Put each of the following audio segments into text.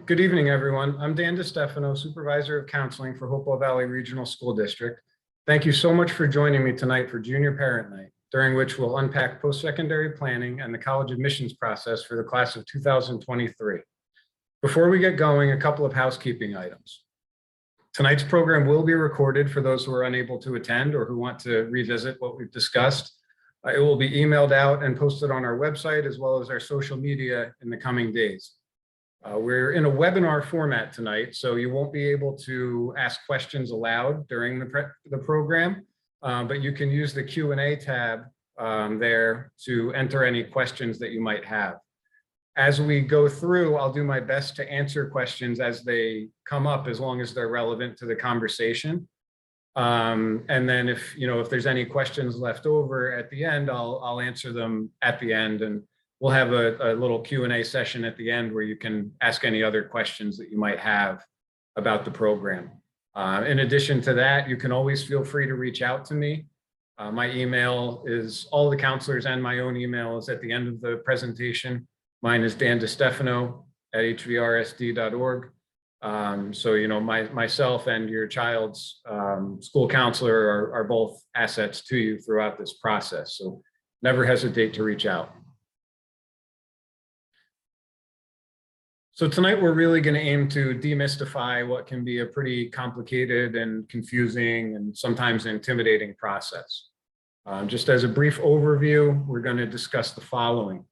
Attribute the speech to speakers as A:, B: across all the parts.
A: Good evening, everyone. I'm Dan DeStefano, Supervisor of Counseling for Hopewell Valley Regional School District. Thank you so much for joining me tonight for Junior Parent Night, during which we'll unpack post-secondary planning and the college admissions process for the class of 2023. Before we get going, a couple of housekeeping items. Tonight's program will be recorded for those who are unable to attend or who want to revisit what we've discussed. It will be emailed out and posted on our website as well as our social media in the coming days. We're in a webinar format tonight, so you won't be able to ask questions aloud during the program, but you can use the Q&A tab there to enter any questions that you might have. As we go through, I'll do my best to answer questions as they come up, as long as they're relevant to the conversation. And then if there's any questions left over at the end, I'll answer them at the end, and we'll have a little Q&A session at the end where you can ask any other questions that you might have about the program. In addition to that, you can always feel free to reach out to me. My email is, all the counselors and my own email is at the end of the presentation. Mine is dandestefano@hvrsd.org. So, myself and your child's school counselor are both assets to you throughout this process. So never hesitate to reach out. So tonight we're really going to aim to demystify what can be a pretty complicated and confusing and sometimes intimidating process. Just as a brief overview, we're going to discuss the following: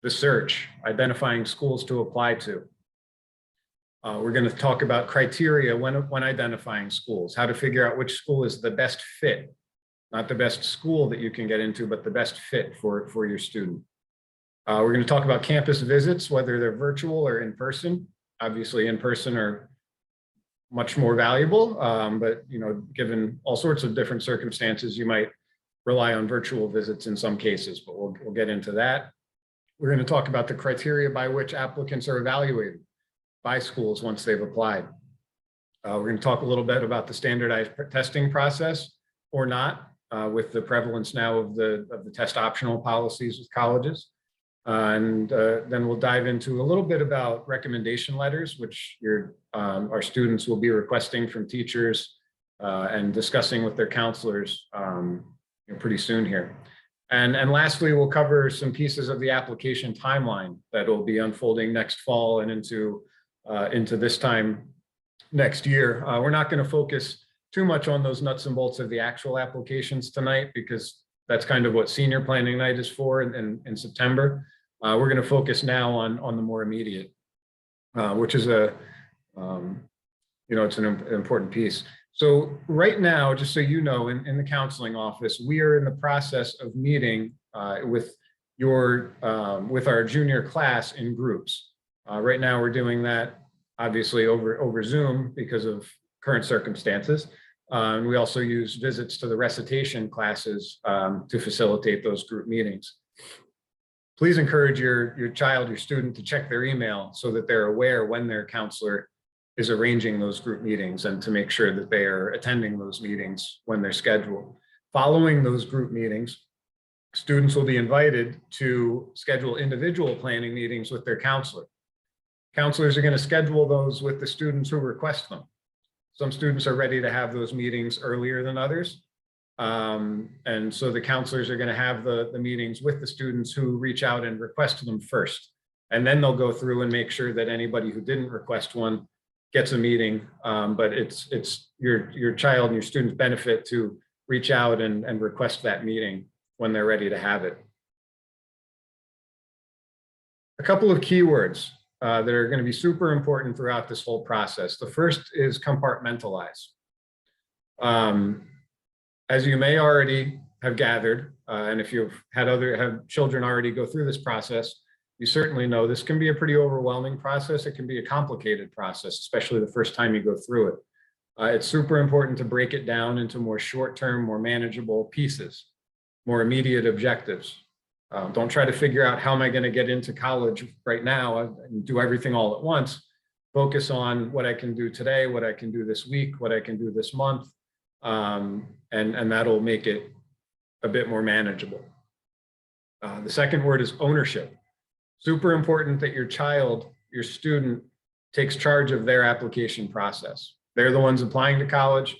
A: the search, identifying schools to apply to. We're going to talk about criteria when identifying schools, how to figure out which school is the best fit, not the best school that you can get into, but the best fit for your student. We're going to talk about campus visits, whether they're virtual or in person. Obviously, in person are much more valuable, but given all sorts of different circumstances, you might rely on virtual visits in some cases, but we'll get into that. We're going to talk about the criteria by which applicants are evaluated by schools once they've applied. We're going to talk a little bit about the standardized testing process or not, with the prevalence now of the test optional policies with colleges. And then we'll dive into a little bit about recommendation letters, which our students will be requesting from teachers and discussing with their counselors pretty soon here. And lastly, we'll cover some pieces of the application timeline that will be unfolding next fall and into this time next year. We're not going to focus too much on those nuts and bolts of the actual applications tonight, because that's kind of what senior planning night is for in September. We're going to focus now on the more immediate, which is it's an important piece. So right now, just so you know, in the counseling office, we are in the process of meeting with our junior class in groups. Right now, we're doing that obviously over Zoom because of current circumstances. And we also use visits to the recitation classes to facilitate those group meetings. Please encourage your child, your student, to check their email so that they're aware when their counselor is arranging those group meetings, and to make sure that they are attending those meetings when they're scheduled. Following those group meetings, students will be invited to schedule individual planning meetings with their counselor. Counselors are going to schedule those with the students who request them. Some students are ready to have those meetings earlier than others. And so the counselors are going to have the meetings with the students who reach out and request them first. And then they'll go through and make sure that anybody who didn't request one gets a meeting. But it's your child and your student's benefit to reach out and request that meeting when they're ready to have it. A couple of keywords that are going to be super important throughout this whole process. The first is compartmentalize. As you may already have gathered, and if you've have children already go through this process, you certainly know this can be a pretty overwhelming process. It can be a complicated process, especially the first time you go through it. It's super important to break it down into more short-term, more manageable pieces, more immediate objectives. Don't try to figure out how am I going to get into college right now and do everything all at once. Focus on what I can do today, what I can do this week, what I can do this month, and that'll make it a bit more manageable. The second word is ownership. Super important that your child, your student, takes charge of their application process. They're the ones applying to college.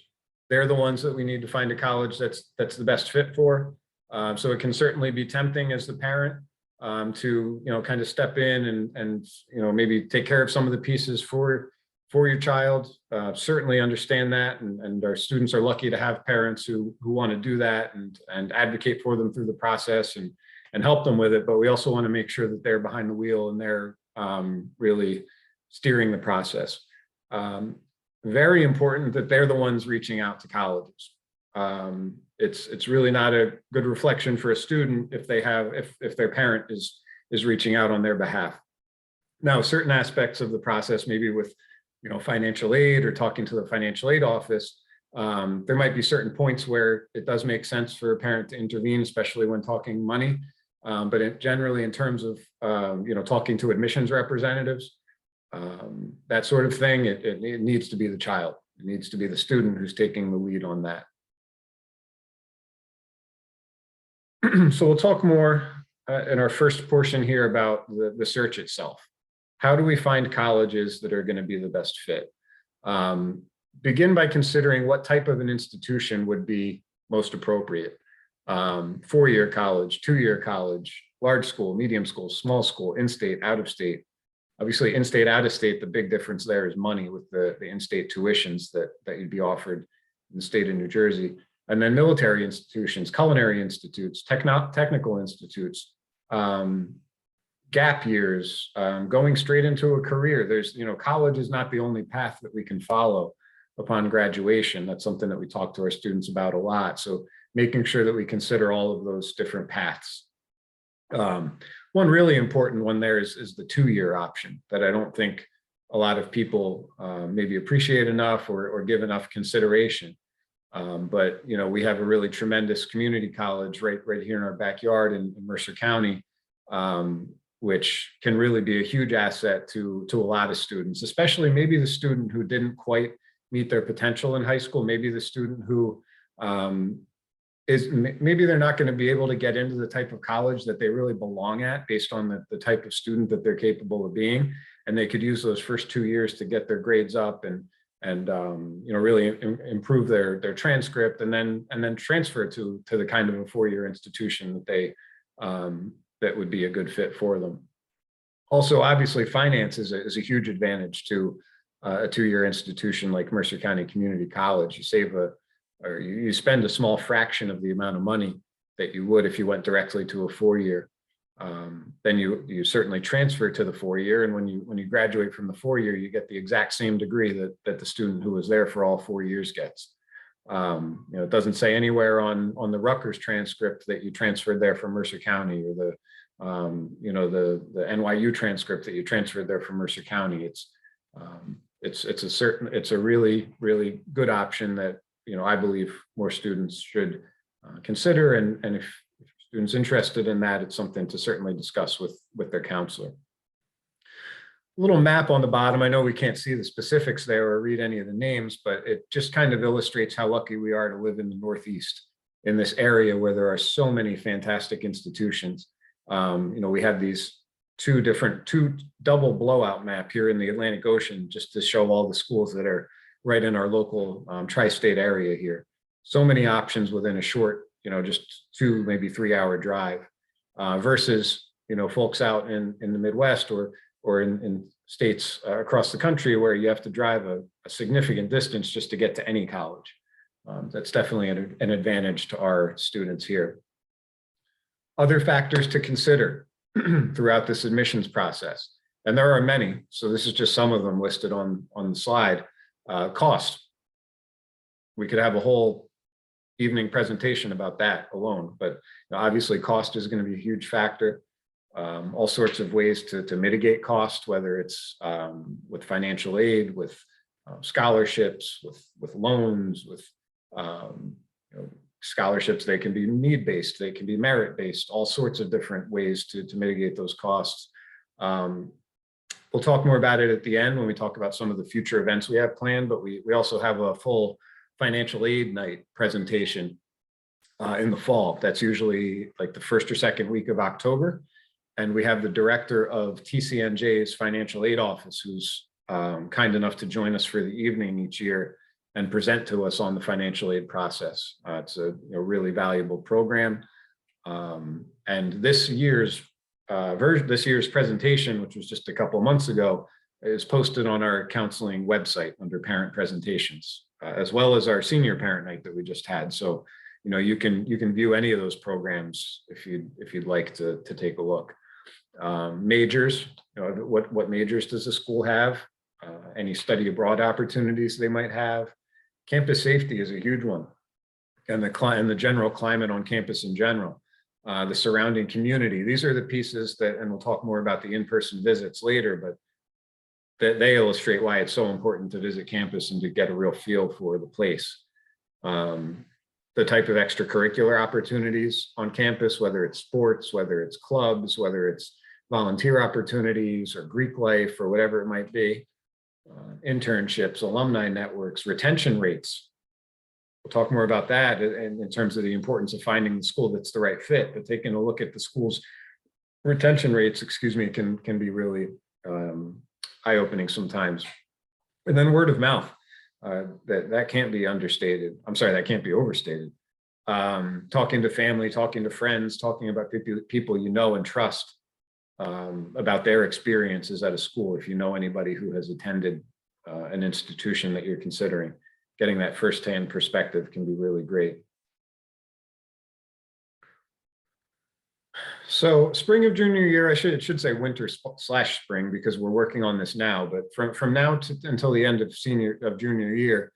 A: They're the ones that we need to find a college that's the best fit for. So it can certainly be tempting as the parent to kind of step in and maybe take care of some of the pieces for your child. Certainly understand that, and our students are lucky to have parents who want to do that and advocate for them through the process and help them with it. But we also want to make sure that they're behind the wheel and they're really steering the process. Very important that they're the ones reaching out to colleges. It's really not a good reflection for a student if their parent is reaching out on their behalf. Now, certain aspects of the process, maybe with financial aid or talking to the financial aid office, there might be certain points where it does make sense for a parent to intervene, especially when talking money. But generally, in terms of talking to admissions representatives, that sort of thing, it needs to be the child. It needs to be the student who's taking the lead on that. So we'll talk more in our first portion here about the search itself. How do we find colleges that are going to be the best fit? Begin by considering what type of an institution would be most appropriate. 4-year college, 2-year college, large school, medium school, small school, in-state, out-of-state. Obviously, in-state, out-of-state, the big difference there is money with the in-state tuitions that you'd be offered in the state of New Jersey. And then military institutions, culinary institutes, technical institutes, gap years, going straight into a career. There's, college is not the only path that we can follow upon graduation. That's something that we talk to our students about a lot. So making sure that we consider all of those different paths. One really important one there is the 2-year option that I don't think a lot of people maybe appreciate enough or give enough consideration. But we have a really tremendous community college right here in our backyard in Mercer County, which can really be a huge asset to a lot of students, especially maybe the student who didn't quite meet their potential in high school, maybe the student who maybe they're not going to be able to get into the type of college that they really belong at based on the type of student that they're capable of being. And they could use those first 2 years to get their grades up and really improve their transcript and then transfer to the kind of a 4-year institution that they that would be a good fit for them. Also, obviously, finance is a huge advantage to a 2-year institution like Mercer County Community College. You save you spend a small fraction of the amount of money that you would if you went directly to a 4-year. Then you certainly transfer to the 4-year, and when you graduate from the 4-year, you get the exact same degree that the student who was there for all 4 years gets. It doesn't say anywhere on the Rutgers transcript that you transferred there from Mercer County, or the NYU transcript that you transferred there from Mercer County. It's a really good option that I believe more students should consider, and if students interested in that, it's something to certainly discuss with their counselor. A little map on the bottom. I know we can't see the specifics there or read any of the names, but it just kind of illustrates how lucky we are to live in the Northeast, in this area where there are so many fantastic institutions. We have these two double blowout map here in the Atlantic Ocean, just to show all the schools that are right in our local tri-state area here. So many options within a short, just 2, maybe 3-hour drive, versus, folks out in the Midwest or in states across the country where you have to drive a significant distance just to get to any college. That's definitely an advantage to our students here. Other factors to consider throughout this admissions process, and there are many, so this is just some of them listed on the slide. Cost. We could have a whole evening presentation about that alone, but obviously cost is going to be a huge factor. All sorts of ways to mitigate cost, whether it's with financial aid, with scholarships, with loans, with scholarships. They can be need-based, they can be merit-based, all sorts of different ways to mitigate those costs. We'll talk more about it at the end when we talk about some of the future events we have planned, but we also have a full financial aid night presentation in the fall. That's usually like the first or second week of October. And we have the director of TCNJ's financial aid office, who's kind enough to join us for the evening each year and present to us on the financial aid process. It's a really valuable program. And this year's presentation, which was just a couple months ago, is posted on our counseling website under parent presentations, as well as our senior parent night that we just had. So, you can view any of those programs if you'd like to take a look. Majors, what majors does the school have? Any study abroad opportunities they might have. Campus safety is a huge one, and the general climate on campus in general. The surrounding community. These are the pieces that, and we'll talk more about the in-person visits later, but that they illustrate why it's so important to visit campus and to get a real feel for the place. The type of extracurricular opportunities on campus, whether it's sports, whether it's clubs, whether it's volunteer opportunities or Greek life or whatever it might be, internships, alumni networks, retention rates. We'll talk more about that in terms of the importance of finding the school that's the right fit, but taking a look at the school's retention rates, can be really eye-opening sometimes. And then word of mouth, that can't be understated. I'm sorry, that can't be overstated. Talking to family, talking to friends, talking about people you know and trust about their experiences at a school. If you know anybody who has attended an institution that you're considering, getting that firsthand perspective can be really great. So spring of junior year, it should say winter / spring, because we're working on this now, but from now until the end of junior year,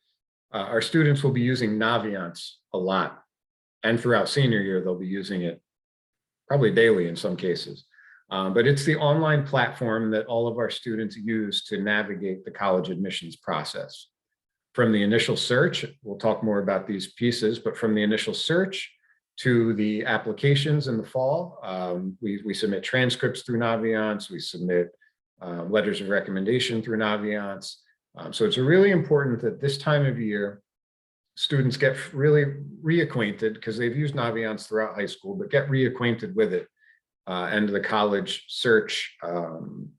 A: our students will be using Naviance a lot. And throughout senior year, they'll be using it probably daily in some cases. But it's the online platform that all of our students use to navigate the college admissions process. From the initial search, we'll talk more about these pieces, but from the initial search to the applications in the fall, we submit transcripts through Naviance, we submit letters of recommendation through Naviance. So it's really important that this time of year, students get really reacquainted, because they've used Naviance throughout high school, but get reacquainted with it and the college search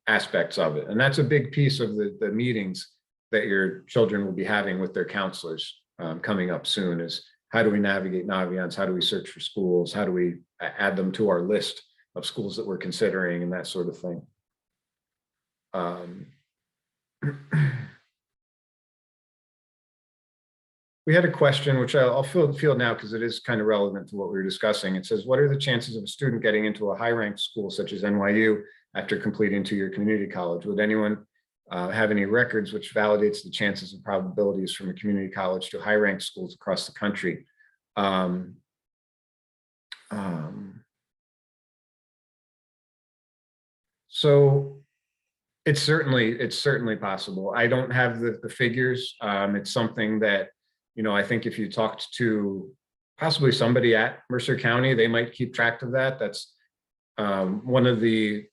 A: aspects of it. And that's a big piece of the meetings that your children will be having with their counselors coming up soon, is how do we navigate Naviance? How do we search for schools? How do we add them to our list of schools that we're considering, and that sort of thing. We had a question, which I'll field now because it is kind of relevant to what we were discussing. It says, what are the chances of a student getting into a high-ranked school such as NYU after completing 2-year community college? Would anyone have any records which validates the chances and probabilities from a community college to high-ranked schools across the country? So it's certainly possible. I don't have the figures. It's something that, I think if you talked to possibly somebody at Mercer County, they might keep track of that. That's one of the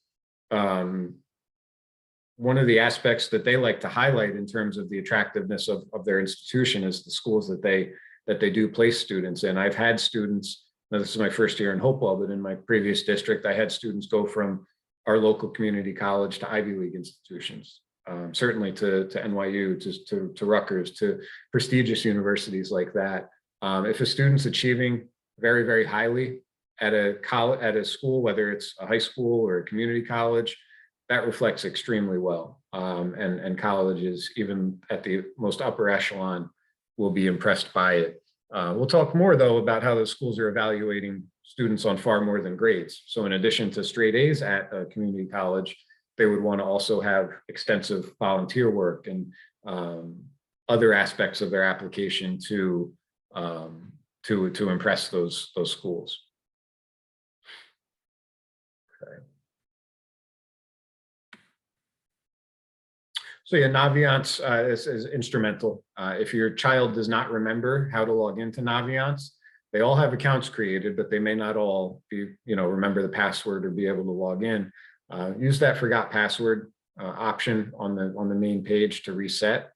A: aspects that they like to highlight in terms of the attractiveness of their institution is the schools that they do place students in. I've had students, now this is my first year in Hopewell, but in my previous district, I had students go from our local community college to Ivy League institutions, certainly to NYU, to Rutgers, to prestigious universities like that. If a student's achieving very, very highly at a school, whether it's a high school or a community college, that reflects extremely well. And colleges, even at the most upper echelon, will be impressed by it. We'll talk more, though, about how those schools are evaluating students on far more than grades. So in addition to straight A's at a community college, they would want to also have extensive volunteer work and other aspects of their application to impress those schools. Okay. So yeah, Naviance is instrumental. If your child does not remember how to log into Naviance, they all have accounts created, but they may not all remember the password or be able to log in. Use that forgot password option on the main page to reset,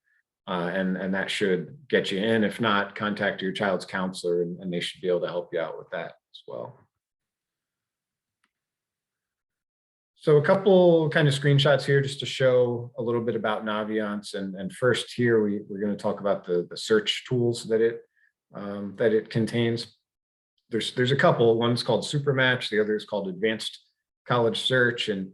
A: and that should get you in. If not, contact your child's counselor, and they should be able to help you out with that as well. So a couple kind of screenshots here just to show a little bit about Naviance. And first here, we're going to talk about the search tools that it contains. There's a couple. One's called Supermatch, the other is called Advanced College Search, and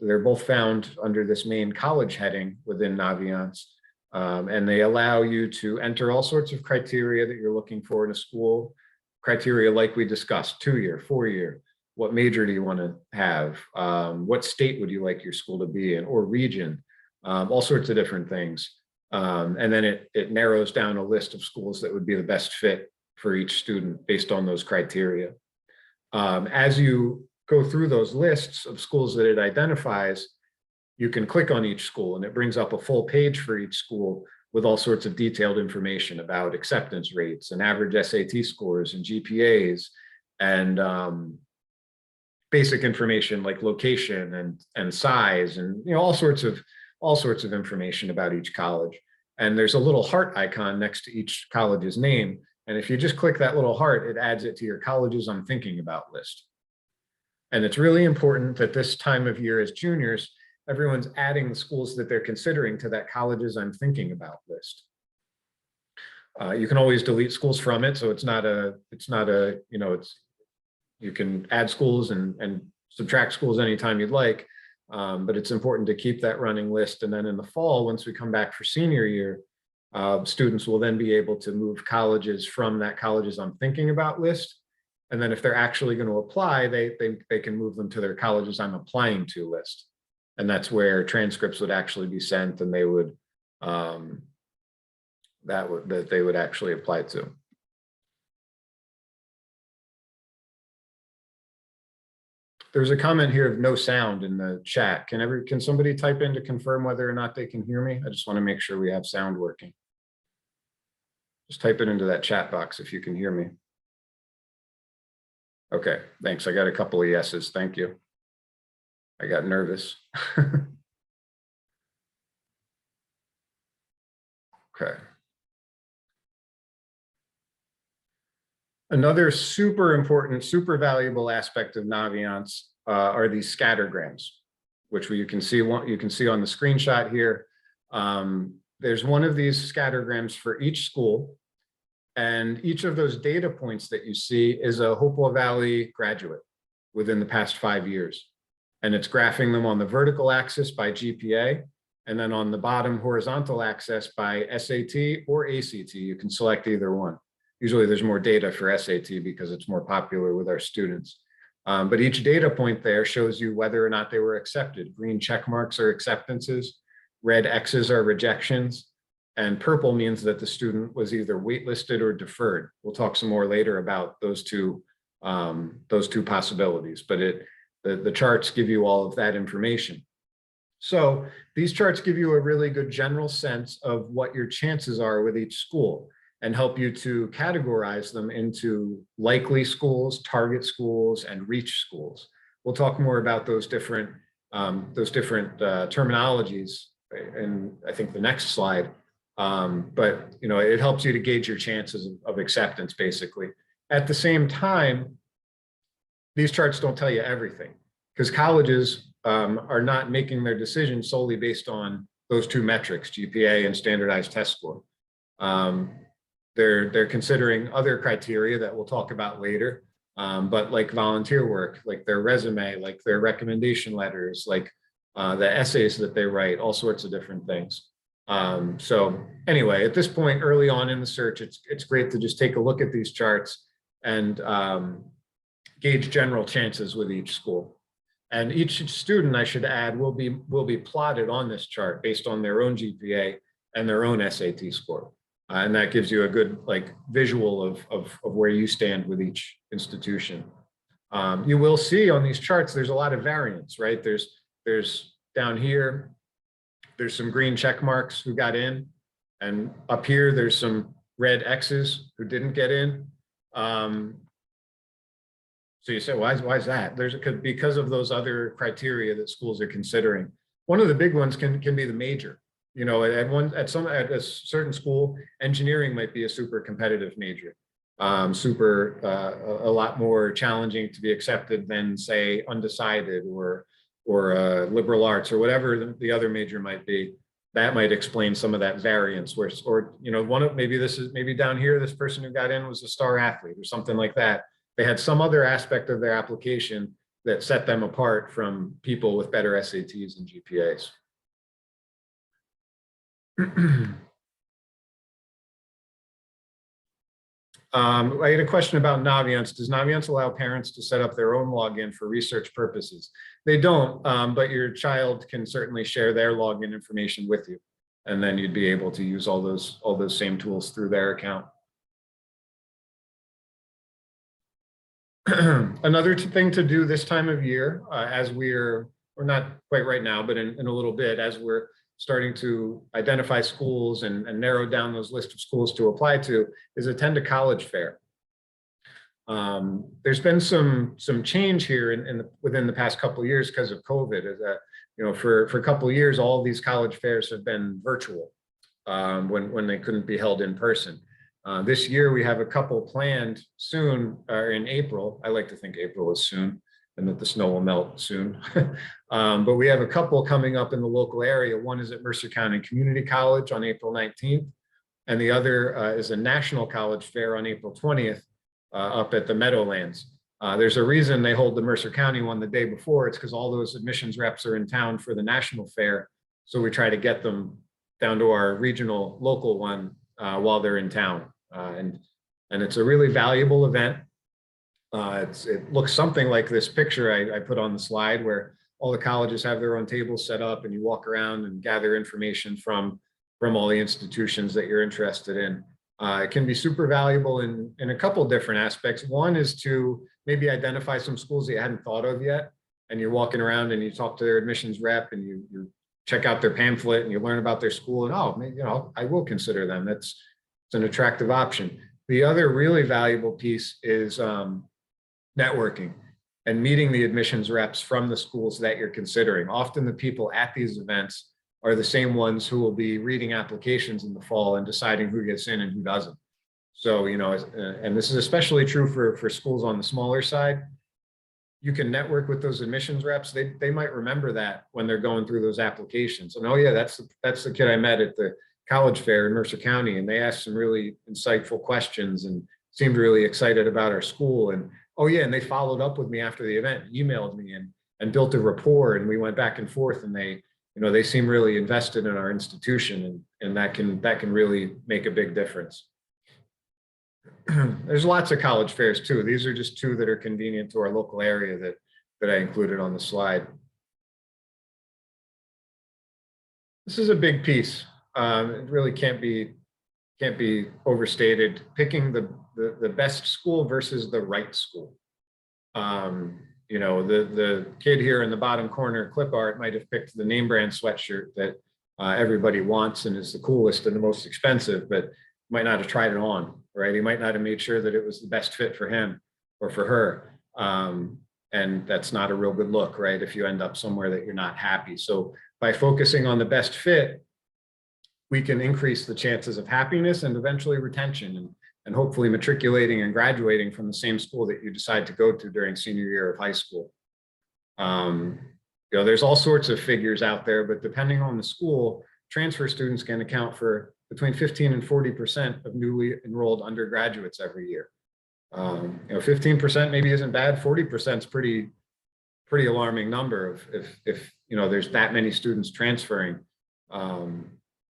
A: they're both found under this main college heading within Naviance. And they allow you to enter all sorts of criteria that you're looking for in a school. Criteria like we discussed, 2-year, 4-year, what major do you want to have? What state would you like your school to be in, or region? All sorts of different things. And then it narrows down a list of schools that would be the best fit for each student based on those criteria. As you go through those lists of schools that it identifies, you can click on each school and it brings up a full page for each school with all sorts of detailed information about acceptance rates and average SAT scores and GPAs and basic information like location and size and all sorts of information about each college. And there's a little heart icon next to each college's name. And if you just click that little heart, it adds it to your colleges I'm thinking about list. And it's really important that this time of year as juniors, everyone's adding the schools that they're considering to that colleges I'm thinking about list. You can always delete schools from it. So you can add schools and subtract schools anytime you'd like. But it's important to keep that running list. And then in the fall, once we come back for senior year, students will then be able to move colleges from that colleges I'm thinking about list. And then if they're actually going to apply, they can move them to their colleges I'm applying to list. And that's where transcripts would actually be sent and they would that they would actually apply to. There's a comment here of no sound in the chat. Can somebody type in to confirm whether or not they can hear me? I just want to make sure we have sound working. Just type it into that chat box if you can hear me. Okay, thanks. I got a couple of yeses. Thank you. I got nervous. Okay. Another super important, super valuable aspect of Naviance are these scattergrams, which you can see on the screenshot here. There's one of these scattergrams for each school, and each of those data points that you see is a Hopewell Valley graduate within the past 5 years. And it's graphing them on the vertical axis by GPA, and then on the bottom horizontal axis by SAT or ACT. You can select either one. Usually there's more data for SAT because it's more popular with our students. But each data point there shows you whether or not they were accepted. Green check marks are acceptances, red X's are rejections, and purple means that the student was either waitlisted or deferred. We'll talk some more later about those two possibilities, but the charts give you all of that information. So these charts give you a really good general sense of what your chances are with each school and help you to categorize them into likely schools, target schools, and reach schools. We'll talk more about those different terminologies in, I think, the next slide. But it helps you to gauge your chances of acceptance, basically. At the same time, these charts don't tell you everything because colleges are not making their decisions solely based on those two metrics, GPA and standardized test score. They're considering other criteria that we'll talk about later, but like volunteer work, like their resume, like their recommendation letters, like the essays that they write, all sorts of different things. So anyway, at this point, early on in the search, it's great to just take a look at these charts and gauge general chances with each school. And each student, I should add, will be plotted on this chart based on their own GPA and their own SAT score. And that gives you a good visual of where you stand with each institution. You will see on these charts, there's a lot of variance, right? There's down here, there's some green check marks who got in, and up here, there's some red X's who didn't get in. So you say, why is that? Because of those other criteria that schools are considering. One of the big ones can be the major. At a certain school, engineering might be a super competitive major, a lot more challenging to be accepted than, say, undecided or liberal arts, or whatever the other major might be. That might explain some of that variance. Where, or maybe down here, this person who got in was a star athlete or something like that. They had some other aspect of their application that set them apart from people with better SATs and GPAs. I had a question about Naviance. Does Naviance allow parents to set up their own login for research purposes? They don't, but your child can certainly share their login information with you, and then you'd be able to use all those same tools through their account. Another thing to do this time of year, as we're not quite right now, but in a little bit, as we're starting to identify schools and narrow down those list of schools to apply to, is attend a college fair. There's been some change here within the past couple of years because of COVID. For a couple of years, all of these college fairs have been virtual when they couldn't be held in person. This year, we have a couple planned soon, in April. I like to think April is soon, and that the snow will melt soon. But we have a couple coming up in the local area. One is at Mercer County Community College on April 19th, and the other is a national college fair on April 20th up at the Meadowlands. There's a reason they hold the Mercer County one the day before. It's because all those admissions reps are in town for the national fair. So we try to get them down to our regional local one while they're in town. And it's a really valuable event. It looks something like this picture I put on the slide, where all the colleges have their own tables set up, and you walk around and gather information from all the institutions that you're interested in. It can be super valuable in a couple different aspects. One is to maybe identify some schools that you hadn't thought of yet, and you're walking around and you talk to their admissions rep, and you check out their pamphlet and you learn about their school, and I will consider them. It's an attractive option. The other really valuable piece is networking and meeting the admissions reps from the schools that you're considering. Often the people at these events are the same ones who will be reading applications in the fall and deciding who gets in and who doesn't. So, and this is especially true for schools on the smaller side. You can network with those admissions reps. They might remember that when they're going through those applications. And, oh yeah, that's the kid I met at the college fair in Mercer County, and they asked some really insightful questions and seemed really excited about our school. And oh yeah, and they followed up with me after the event, emailed me and built a rapport, and we went back and forth, and they seem really invested in our institution, and that can really make a big difference. There's lots of college fairs too. These are just two that are convenient to our local area that I included on the slide. This is a big piece. It really can't be overstated. Picking the best school versus the right school. The kid here in the bottom corner, clip art, might have picked the name brand sweatshirt that everybody wants and is the coolest and the most expensive, but might not have tried it on, right? He might not have made sure that it was the best fit for him or for her. And that's not a real good look, right? If you end up somewhere that you're not happy. So by focusing on the best fit, we can increase the chances of happiness and eventually retention, and hopefully matriculating and graduating from the same school that you decide to go to during senior year of high school. There's all sorts of figures out there, but depending on the school, transfer students can account for between 15 and 40% of newly enrolled undergraduates every year. 15% maybe isn't bad. 40% is pretty alarming number if there's that many students transferring.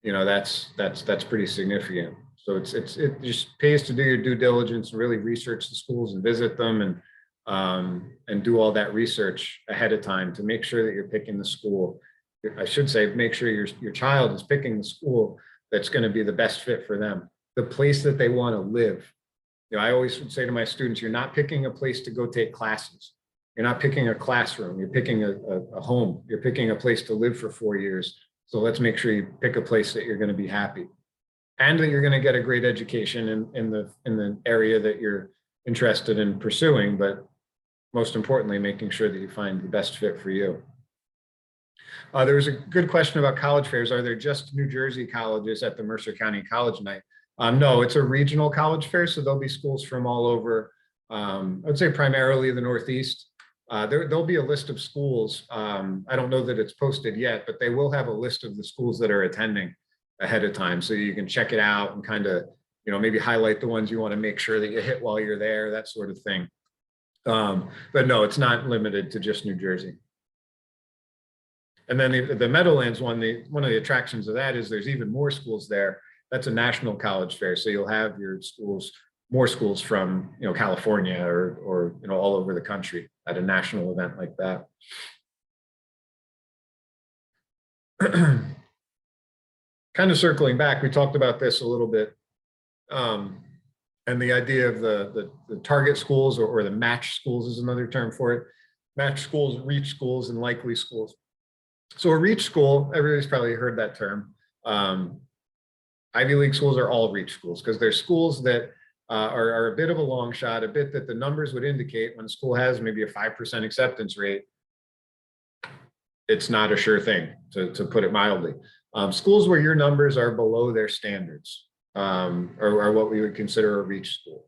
A: That's pretty significant. So it just pays to do your due diligence and really research the schools and visit them and do all that research ahead of time to make sure that you're picking the school. I should say, make sure your child is picking the school that's going to be the best fit for them, the place that they want to live. I always would say to my students, you're not picking a place to go take classes. You're not picking a classroom. You're picking a home. You're picking a place to live for 4 years. So let's make sure you pick a place that you're going to be happy and that you're going to get a great education in the area that you're interested in pursuing, but most importantly, making sure that you find the best fit for you. There was a good question about college fairs. Are there just New Jersey colleges at the Mercer County College Night? No, it's a regional college fair, so there'll be schools from all over. I would say primarily the Northeast, there'll be a list of schools. I don't know that it's posted yet, but they will have a list of the schools that are attending ahead of time. So you can check it out and kind of, maybe highlight the ones you want to make sure that you hit while you're there, that sort of thing. But no, it's not limited to just New Jersey. And then the Meadowlands one, one of the attractions of that is there's even more schools there. That's a national college fair. So you'll have your schools, more schools from, California or all over the country at a national event like that. Kind of circling back, we talked about this a little bit. And the idea of the target schools or the match schools is another term for it. Match schools, reach schools, and likely schools. So a reach school, everybody's probably heard that term. Ivy League schools are all reach schools because they're schools that are a bit of a long shot, a bit that the numbers would indicate when a school has maybe a 5% acceptance rate. It's not a sure thing, to put it mildly. Schools where your numbers are below their standards are what we would consider a reach school.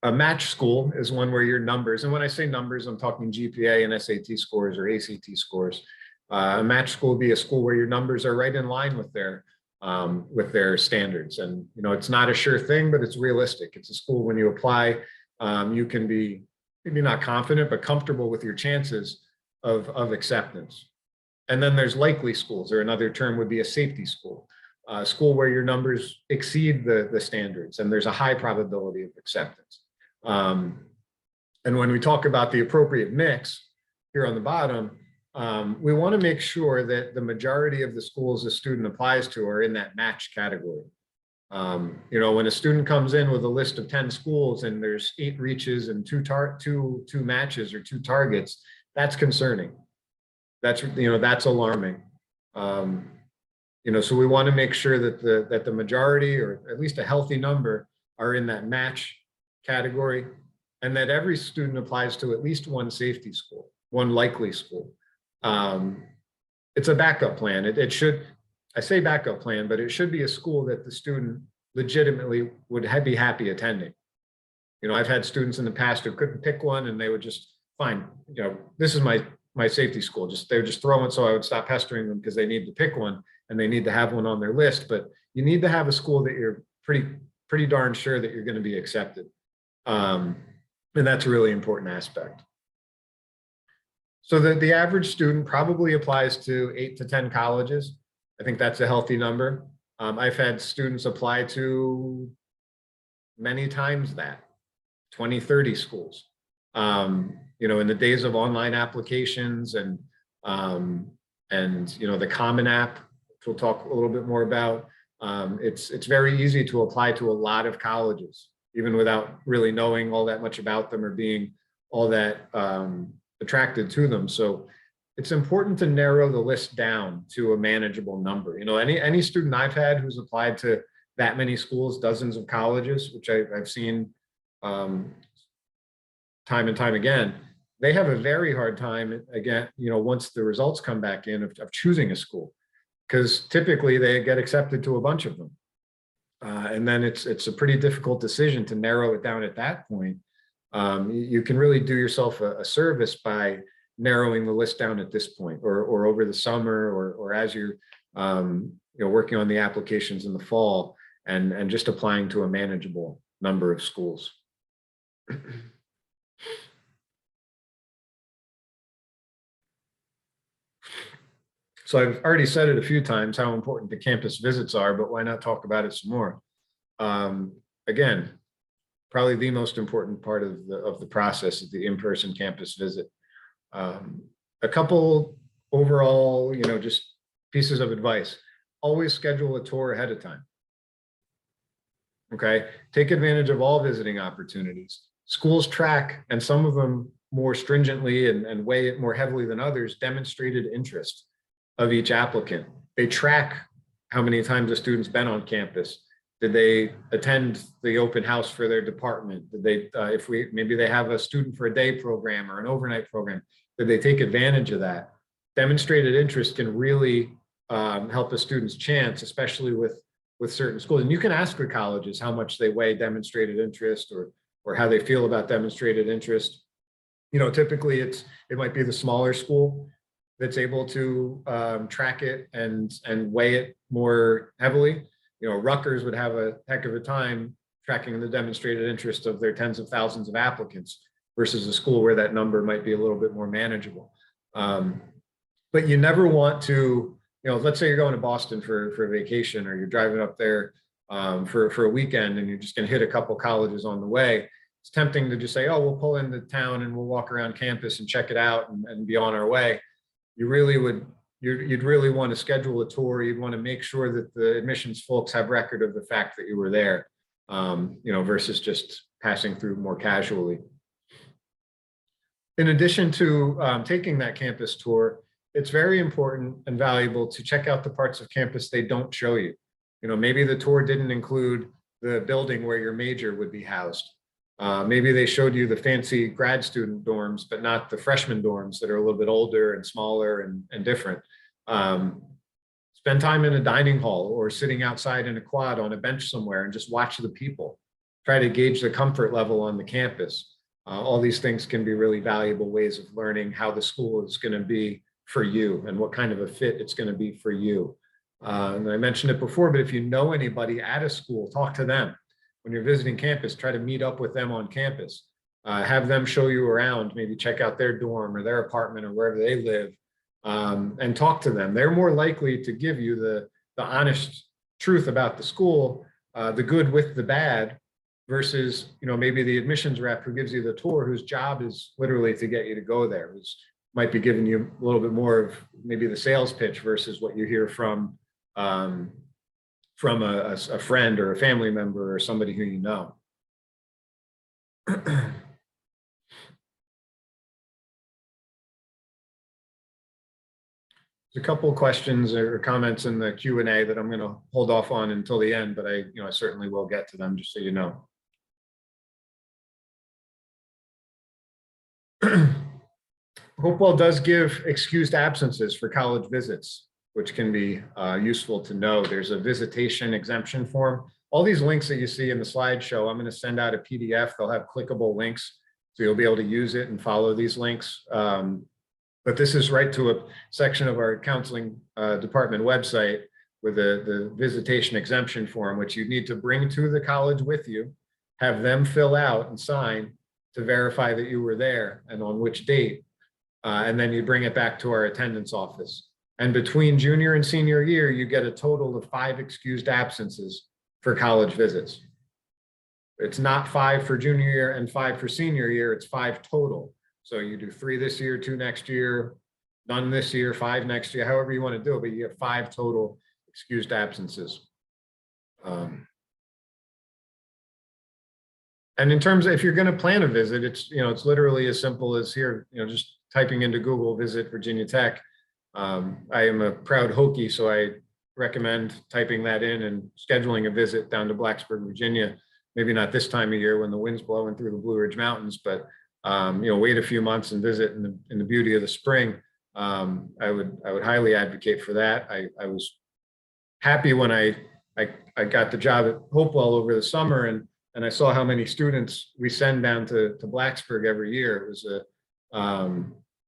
A: A match school is one where your numbers, and when I say numbers, I'm talking GPA and SAT scores or ACT scores. A match school would be a school where your numbers are right in line with their standards. And, it's not a sure thing, but it's realistic. It's a school when you apply, you can be maybe not confident, but comfortable with your chances of acceptance. And then there's likely schools, or another term would be a safety school. A school where your numbers exceed the standards and there's a high probability of acceptance. And when we talk about the appropriate mix here on the bottom, we want to make sure that the majority of the schools a student applies to are in that match category. When a student comes in with a list of 10 schools and there's 8 reaches and two matches or 2 targets, that's concerning. That's alarming. So we want to make sure that the majority, or at least a healthy number, are in that match category, and that every student applies to at least one safety school, one likely school. It's a backup plan. It should, I say backup plan, but it should be a school that the student legitimately would be happy attending. I've had students in the past who couldn't pick one and they would just, fine, this is my safety school. They're just throwing it, so I would stop pestering them because they need to pick one and they need to have one on their list. But you need to have a school that you're pretty darn sure that you're going to be accepted. And that's a really important aspect. So the average student probably applies to 8 to 10 colleges. I think that's a healthy number. I've had students apply to many times that, 20, 30 schools. In the days of online applications and the Common App, which we'll talk a little bit more about, it's very easy to apply to a lot of colleges, even without really knowing all that much about them or being all that attracted to them. So it's important to narrow the list down to a manageable number. Any student I've had who's applied to that many schools, dozens of colleges, which I've seen time and time again, they have a very hard time again, once the results come back in of choosing a school, because typically they get accepted to a bunch of them. And then it's a pretty difficult decision to narrow it down at that point. You can really do yourself a service by narrowing the list down at this point, or over the summer, or as you're working on the applications in the fall, and just applying to a manageable number of schools. So I've already said it a few times how important the campus visits are, but why not talk about it some more? Again, probably the most important part of the process is the in-person campus visit. A couple overall, just pieces of advice. Always schedule a tour ahead of time. Okay, take advantage of all visiting opportunities. Schools track, and some of them more stringently and weigh it more heavily than others, demonstrated interest of each applicant. They track how many times a student's been on campus. Did they attend the open house for their department? Did they, maybe they have a student for a day program or an overnight program, did they take advantage of that? Demonstrated interest can really help a student's chance, especially with certain schools. And you can ask the colleges how much they weigh demonstrated interest or how they feel about demonstrated interest. Typically it might be the smaller school that's able to track it and weigh it more heavily. Rutgers would have a heck of a time tracking the demonstrated interest of their tens of thousands of applicants versus a school where that number might be a little bit more manageable. But you never want to, let's say you're going to Boston for a vacation, or you're driving up there for a weekend, and you're just going to hit a couple colleges on the way. It's tempting to just say, oh, we'll pull into town and we'll walk around campus and check it out and be on our way. You'd really want to schedule a tour. You'd want to make sure that the admissions folks have record of the fact that you were there, versus just passing through more casually. In addition to taking that campus tour, it's very important and valuable to check out the parts of campus they don't show you. Maybe the tour didn't include the building where your major would be housed. Maybe they showed you the fancy grad student dorms, but not the freshman dorms that are a little bit older and smaller and different. Spend time in a dining hall or sitting outside in a quad on a bench somewhere and just watch the people. Try to gauge the comfort level on the campus. All these things can be really valuable ways of learning how the school is going to be for you and what kind of a fit it's going to be for you. And I mentioned it before, but if you know anybody at a school, talk to them. When you're visiting campus, try to meet up with them on campus. Have them show you around, maybe check out their dorm or their apartment or wherever they live, and talk to them. They're more likely to give you the honest truth about the school, the good with the bad, versus maybe the admissions rep who gives you the tour, whose job is literally to get you to go there, who's might be giving you a little bit more of maybe the sales pitch versus what you hear from a friend or a family member or somebody who you know. There's a couple of questions or comments in the Q&A that I'm going to hold off on until the end, but I certainly will get to them, just so you know. Hopewell does give excused absences for college visits, which can be useful to know. There's a visitation exemption form. All these links that you see in the slideshow, I'm going to send out a PDF. They'll have clickable links, so you'll be able to use it and follow these links. But this is right to a section of our counseling department website with the visitation exemption form, which you need to bring to the college with you, have them fill out and sign to verify that you were there and on which date. And then you bring it back to our attendance office. And between junior and senior year, you get a total of 5 excused absences for college visits. It's not 5 for junior year and 5 for senior year, it's 5 total. So you do 3 this year, 2 next year, none this year, 5 next year, however you want to do it, but you have 5 total excused absences. And in terms of, if you're going to plan a visit, it's literally as simple as here, just typing into Google, visit Virginia Tech. I am a proud Hokie, so I recommend typing that in and scheduling a visit down to Blacksburg, Virginia. Maybe not this time of year when the wind's blowing through the Blue Ridge Mountains, but wait a few months and visit in the beauty of the spring. I would highly advocate for that. I was happy when I got the job at Hopewell over the summer, and I saw how many students we send down to Blacksburg every year. It was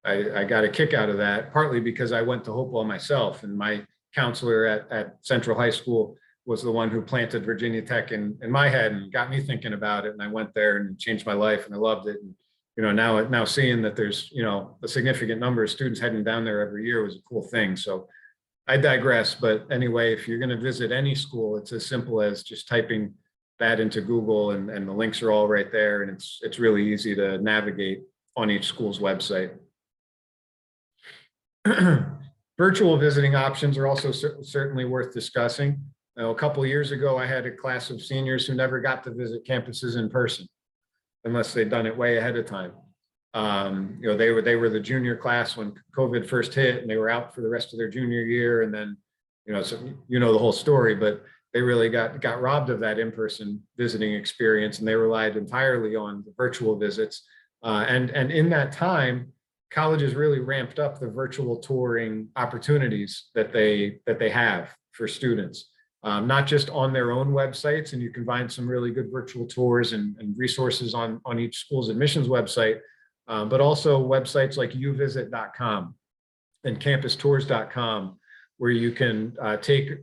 A: I got a kick out of that, partly because I went to Hopewell myself, and my counselor at Central High School was the one who planted Virginia Tech in my head and got me thinking about it. And I went there and it changed my life, and I loved it. And now seeing that there's a significant number of students heading down there every year was a cool thing. So I digress, but anyway, if you're going to visit any school, it's as simple as just typing that into Google, and the links are all right there, and it's really easy to navigate on each school's website. Virtual visiting options are also certainly worth discussing. A couple of years ago, I had a class of seniors who never got to visit campuses in person unless they'd done it way ahead of time. They were the junior class when COVID first hit, and they were out for the rest of their junior year. And then, so the whole story, but they really got robbed of that in-person visiting experience, and they relied entirely on the virtual visits. And in that time, colleges really ramped up the virtual touring opportunities that they have for students, not just on their own websites. And you can find some really good virtual tours and resources on each school's admissions website, but also websites like uvisit.com and campustours.com, where you can take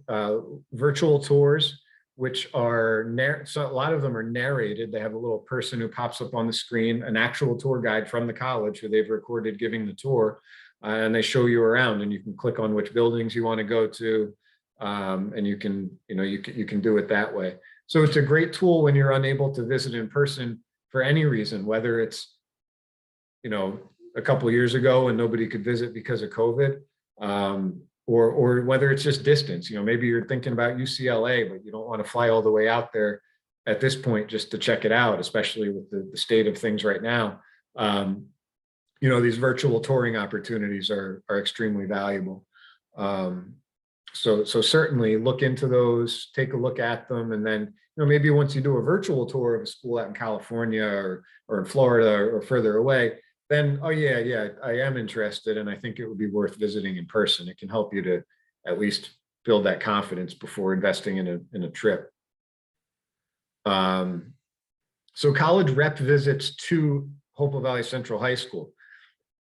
A: virtual tours, which are, so a lot of them are narrated. They have a little person who pops up on the screen, an actual tour guide from the college who they've recorded giving the tour, and they show you around, and you can click on which buildings you want to go to, and you can do it that way. So it's a great tool when you're unable to visit in person for any reason, whether it's, a couple of years ago and nobody could visit because of COVID, or whether it's just distance. Maybe you're thinking about UCLA, but you don't want to fly all the way out there at this point just to check it out, especially with the state of things right now. These virtual touring opportunities are extremely valuable. So certainly look into those, take a look at them, and then maybe once you do a virtual tour of a school out in California or in Florida or further away, then, oh yeah, I am interested, and I think it would be worth visiting in person. It can help you to at least build that confidence before investing in a trip. So college rep visits to Hopewell Valley Central High School.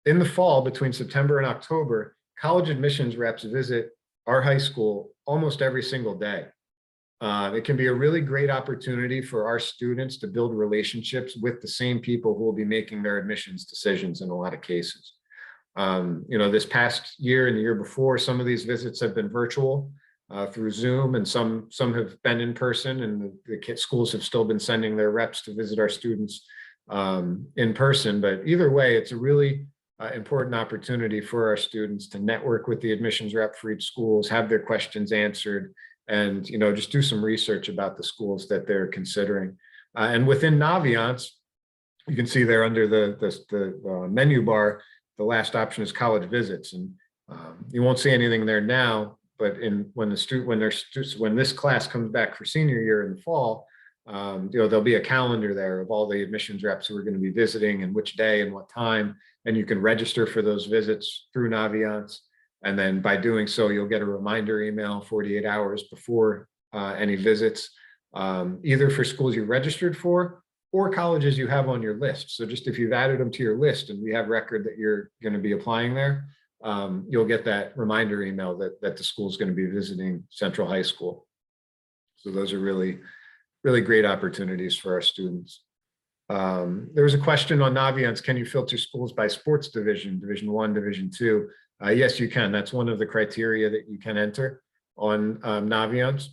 A: In the fall, between September and October, college admissions reps visit our high school almost every single day. It can be a really great opportunity for our students to build relationships with the same people who will be making their admissions decisions in a lot of cases. This past year and the year before, some of these visits have been virtual through Zoom, and some have been in person, and the schools have still been sending their reps to visit our students in person. But either way, it's a really important opportunity for our students to network with the admissions rep for each schools, have their questions answered, and just do some research about the schools that they're considering. And within Naviance, you can see there under the menu bar, the last option is college visits, and you won't see anything there now. But when this class comes back for senior year in the fall, there'll be a calendar there of all the admissions reps who are going to be visiting and which day and what time, and you can register for those visits through Naviance. And then by doing so, you'll get a reminder email 48 hours before any visits, either for schools you registered for or colleges you have on your list. So just if you've added them to your list and we have record that you're going to be applying there, you'll get that reminder email that the school is going to be visiting Central High School. So those are really, really great opportunities for our students. There was a question on Naviance: can you filter schools by sports division, Division I, Division II? Yes, you can. That's one of the criteria that you can enter on Naviance.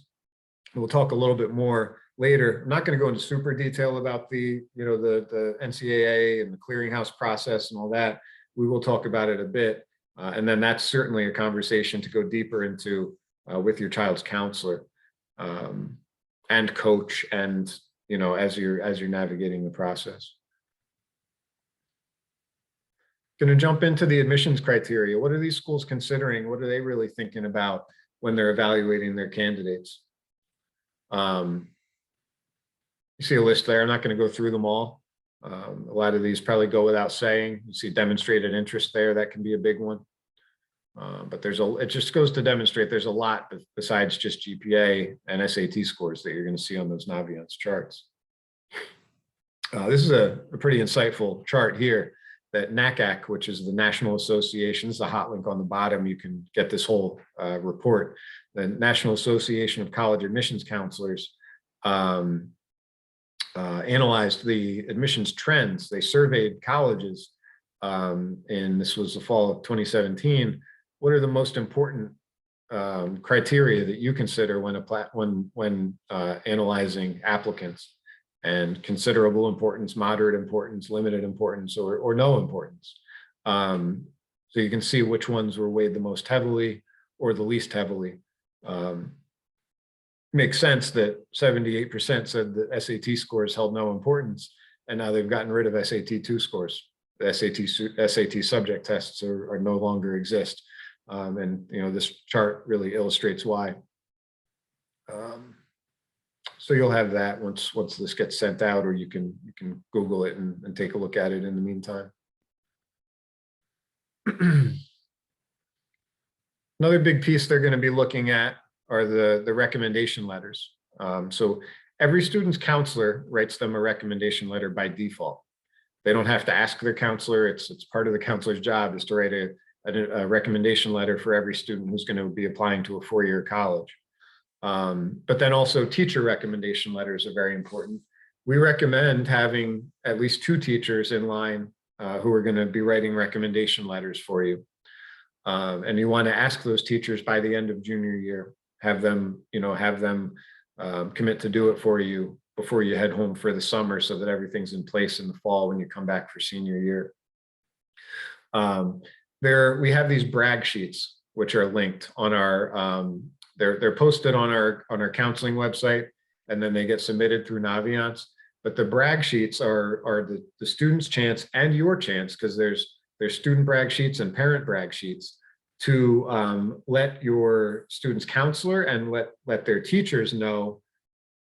A: We'll talk a little bit more later. I'm not going to go into super detail about the NCAA and the clearinghouse process and all that. We will talk about it a bit. And then that's certainly a conversation to go deeper into with your child's counselor and coach, and as you're navigating the process. Going to jump into the admissions criteria. What are these schools considering? What are they really thinking about when they're evaluating their candidates? You see a list there. I'm not going to go through them all. A lot of these probably go without saying. You see demonstrated interest there. That can be a big one. But it just goes to demonstrate there's a lot besides just GPA and SAT scores that you're going to see on those Naviance charts. This is a pretty insightful chart here that NACAC, which is the National Association, is a hot link on the bottom. You can get this whole report. The National Association of College Admissions Counselors analyzed the admissions trends. They surveyed colleges, and this was the fall of 2017. What are the most important criteria that you consider when analyzing applicants? And considerable importance, moderate importance, limited importance, or no importance. So you can see which ones were weighed the most heavily or the least heavily. Makes sense that 78% said that SAT scores held no importance, and now they've gotten rid of SAT 2 scores. The SAT subject tests are no longer exist. And this chart really illustrates why. So you'll have that once this gets sent out, or you can Google it and take a look at it in the meantime. Another big piece they're going to be looking at are the recommendation letters. So every student's counselor writes them a recommendation letter by default. They don't have to ask their counselor. It's part of the counselor's job is to write a recommendation letter for every student who's going to be applying to a four-year college. But then also teacher recommendation letters are very important. We recommend having at least 2 teachers in line who are going to be writing recommendation letters for you. And you want to ask those teachers by the end of junior year, have them commit to do it for you before you head home for the summer so that everything's in place in the fall when you come back for senior year. We have these brag sheets, which are linked on our, they're posted on our counseling website, and then they get submitted through Naviance. But the brag sheets are the student's chance and your chance, because there's student brag sheets and parent brag sheets, to let your student's counselor and let their teachers know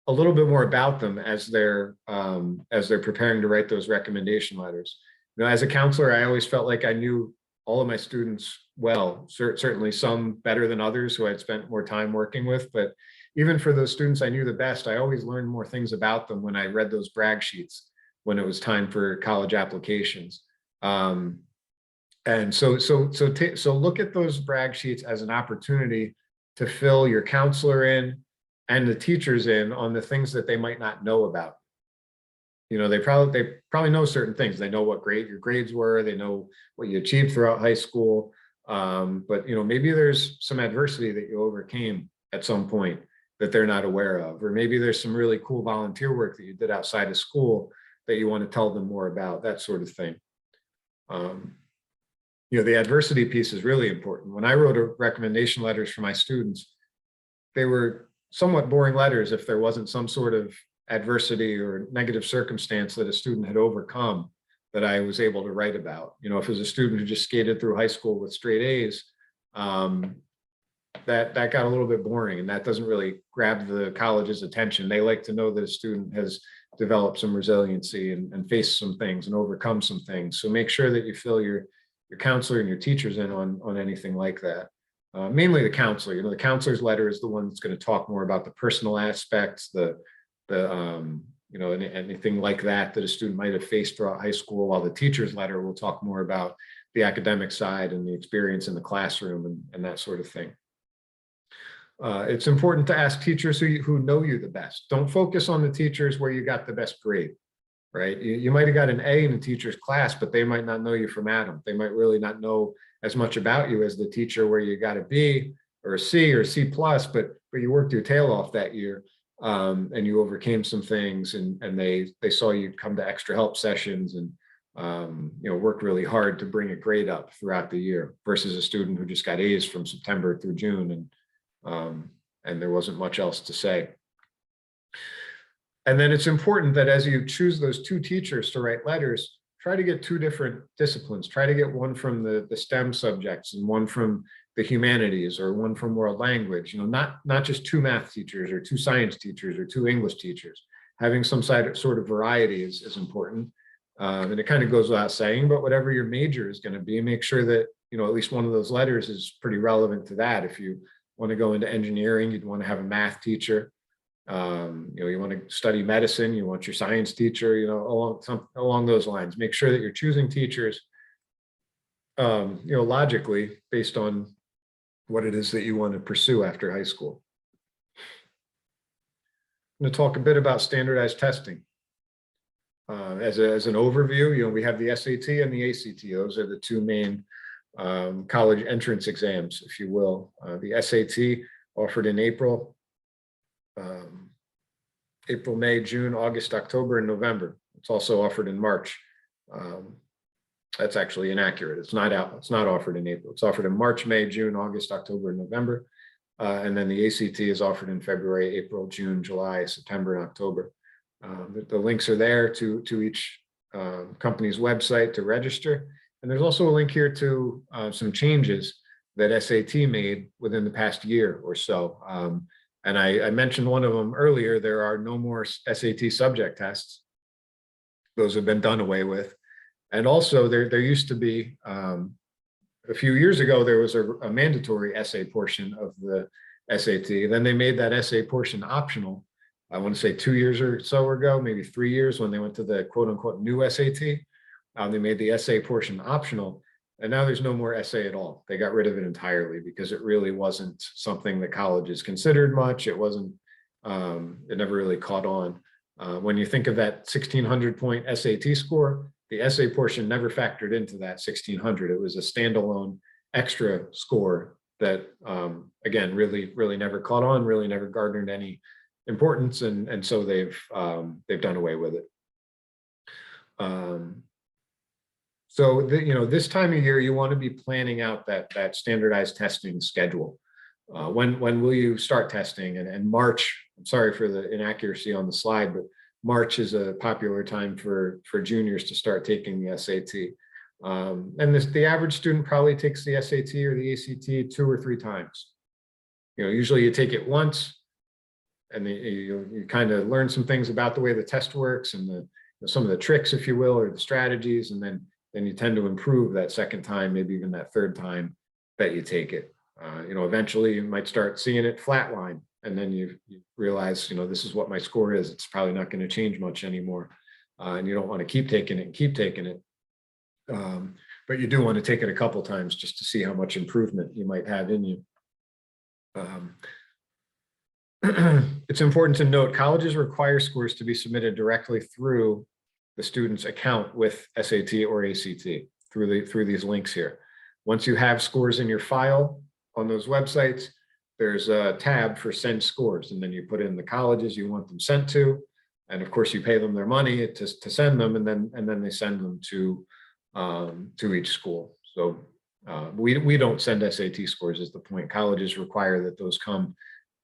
A: a little bit more about them as they're preparing to write those recommendation letters. You know, as a counselor, I always felt like I knew all of my students well, certainly some better than others who I'd spent more time working with, but even for those students I knew the best, I always learned more things about them when I read those brag sheets when it was time for college applications. And so look at those brag sheets as an opportunity to fill your counselor in and the teachers in on the things that they might not know about. You know, they probably know certain things. They know what grade your grades were. They know what you achieved throughout high school. But, you know, maybe there's some adversity that you overcame at some point that they're not aware of, or maybe there's some really cool volunteer work that you did outside of school that you want to tell them more about, that sort of thing. You know, the adversity piece is really important. When I wrote recommendation letters for my students, they were somewhat boring letters if there wasn't some sort of adversity or negative circumstance that a student had overcome that I was able to write about. You know, if it was a student who just skated through high school with straight A's, that got a little bit boring, and that doesn't really grab the college's attention. They like to know that a student has developed some resiliency and faced some things and overcome some things. So make sure that you fill your counselor and your teachers in on anything like that. Mainly the counselor. You know, the counselor's letter is the one that's going to talk more about the personal aspects, you know, anything like that a student might have faced throughout high school, while the teacher's letter will talk more about the academic side and the experience in the classroom and that sort of thing. It's important to ask teachers who know you the best. Don't focus on the teachers where you got the best grade, right? You might have got an A in the teacher's class, but they might not know you from Adam. They might really not know as much about you as the teacher where you got a B or a C or a C plus, but you worked your tail off that year, and you overcame some things, and they saw you come to extra help sessions and you know, work really hard to bring a grade up throughout the year, versus a student who just got A's from September through June and there wasn't much else to say. And then it's important that as you choose those 2 teachers to write letters, try to get 2 different disciplines. Try to get one from the STEM subjects and one from the humanities, or one from world language. You know, not just 2 math teachers or 2 science teachers or 2 English teachers. Having some sort of variety is important. And it kind of goes without saying, but whatever your major is going to be, make sure that, you know, at least one of those letters is pretty relevant to that. If you want to go into engineering, you'd want to have a math teacher. You know, you want to study medicine, you want your science teacher, you know, along those lines. Make sure that you're choosing teachers, you know, logically based on what it is that you want to pursue after high school. I'm going to talk a bit about standardized testing. As an overview, you know, we have the SAT and the ACT. Those are the 2 main college entrance exams, if you will. The SAT offered in April, May, June, August, October, and November. It's also offered in March. That's actually inaccurate. It's not offered in April. It's offered in March, May, June, August, October, and November. And then the ACT is offered in February, April, June, July, September, and October. The links are there to each company's website to register. And there's also a link here to some changes that SAT made within the past year or so. And I mentioned one of them earlier. There are no more SAT subject tests. Those have been done away with. And also there used to be, a few years ago, there was a mandatory essay portion of the SAT. Then they made that essay portion optional. I want to say 2 years or so ago, maybe 3 years, when they went to the quote unquote new SAT. They made the essay portion optional, and now there's no more essay at all. They got rid of it entirely because it really wasn't something that colleges considered much. It wasn't, it never really caught on. When you think of that 1600 point SAT score, the essay portion never factored into that 1600. It was a standalone extra score that, again, really never caught on, really never garnered any importance, and so they've done away with it. So this time of year, you want to be planning out that standardized testing schedule. When will you start testing? And March, I'm sorry for the inaccuracy on the slide, but March is a popular time for juniors to start taking the SAT. And the average student probably takes the SAT or the ACT 2 or 3 times. Usually you take it once, and you kind of learn some things about the way the test works and some of the tricks, if you will, or the strategies, and then you tend to improve that second time, maybe even that third time that you take it. Eventually you might start seeing it flatline, and then you realize, this is what my score is. It's probably not going to change much anymore, and you don't want to keep taking it. But you do want to take it a couple times just to see how much improvement you might have in you. It's important to note colleges require scores to be submitted directly through the student's account with SAT or ACT through these links here. Once you have scores in your file on those websites, there's a tab for send scores, and then you put in the colleges you want them sent to, and of course you pay them their money to send them, and then they send them to each school. So we don't send SAT scores is the point. Colleges require that those come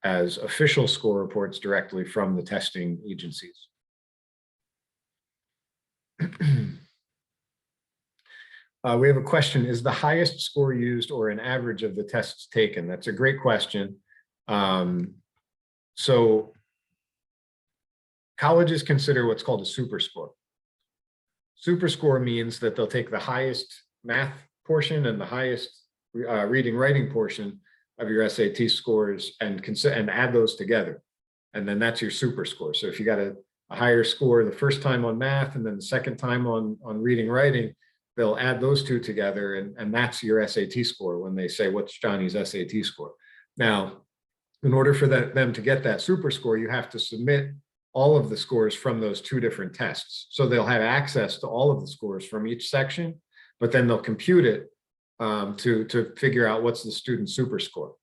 A: as official score reports directly from the testing agencies. We have a question: is the highest score used or an average of the tests taken? That's a great question. So colleges consider what's called a super score. Super score means that they'll take the highest math portion and the highest reading writing portion of your SAT scores and add those together, and then that's your super score. So if you got a higher score the first time on math and then the second time on reading writing, they'll add those two together, and that's your SAT score when they say, what's Johnny's SAT score? Now, in order for them to get that super score, you have to submit all of the scores from those 2 different tests. So they'll have access to all of the scores from each section, but then they'll compute it to figure out what's the student's super score.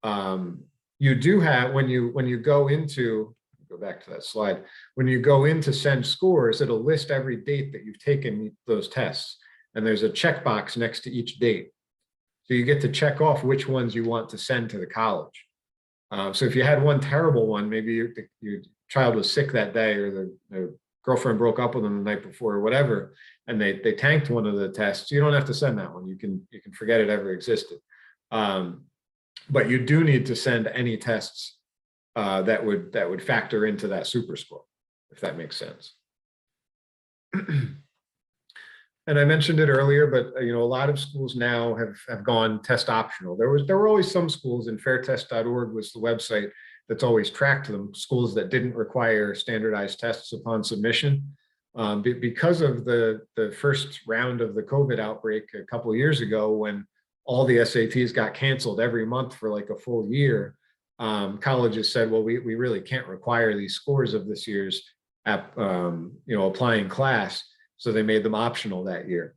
A: You do have, when you go into, go back to that slide, when you go into send scores, it'll list every date that you've taken those tests, and there's a checkbox next to each date. So you get to check off which ones you want to send to the college. So if you had one terrible one, maybe your child was sick that day, or the girlfriend broke up with them the night before or whatever, and they tanked one of the tests, you don't have to send that one. You can forget it ever existed. But you do need to send any tests that would factor into that super score, if that makes sense. And I mentioned it earlier, but a lot of schools now have gone test optional. There were always some schools, and fairtest.org was the website that's always tracked them, schools that didn't require standardized tests upon submission. Because of the first round of the COVID outbreak a couple of years ago, when all the SATs got canceled every month for like a full year, colleges said, well, we really can't require these scores of this year's applying class. So they made them optional that year.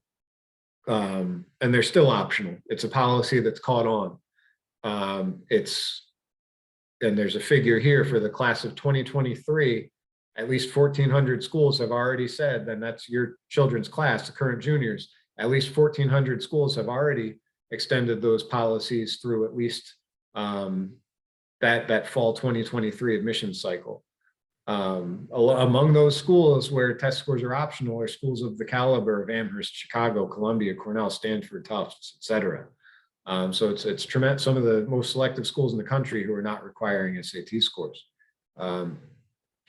A: And they're still optional. It's a policy that's caught on. And there's a figure here for the class of 2023, at least 1,400 schools have already said, then that's your children's class, the current juniors, at least 1,400 schools have already extended those policies through at least that fall 2023 admissions cycle. Among those schools where test scores are optional are schools of the caliber of Amherst, Chicago, Columbia, Cornell, Stanford, Tufts, et cetera. So it's tremendous. Some of the most selective schools in the country who are not requiring SAT scores. And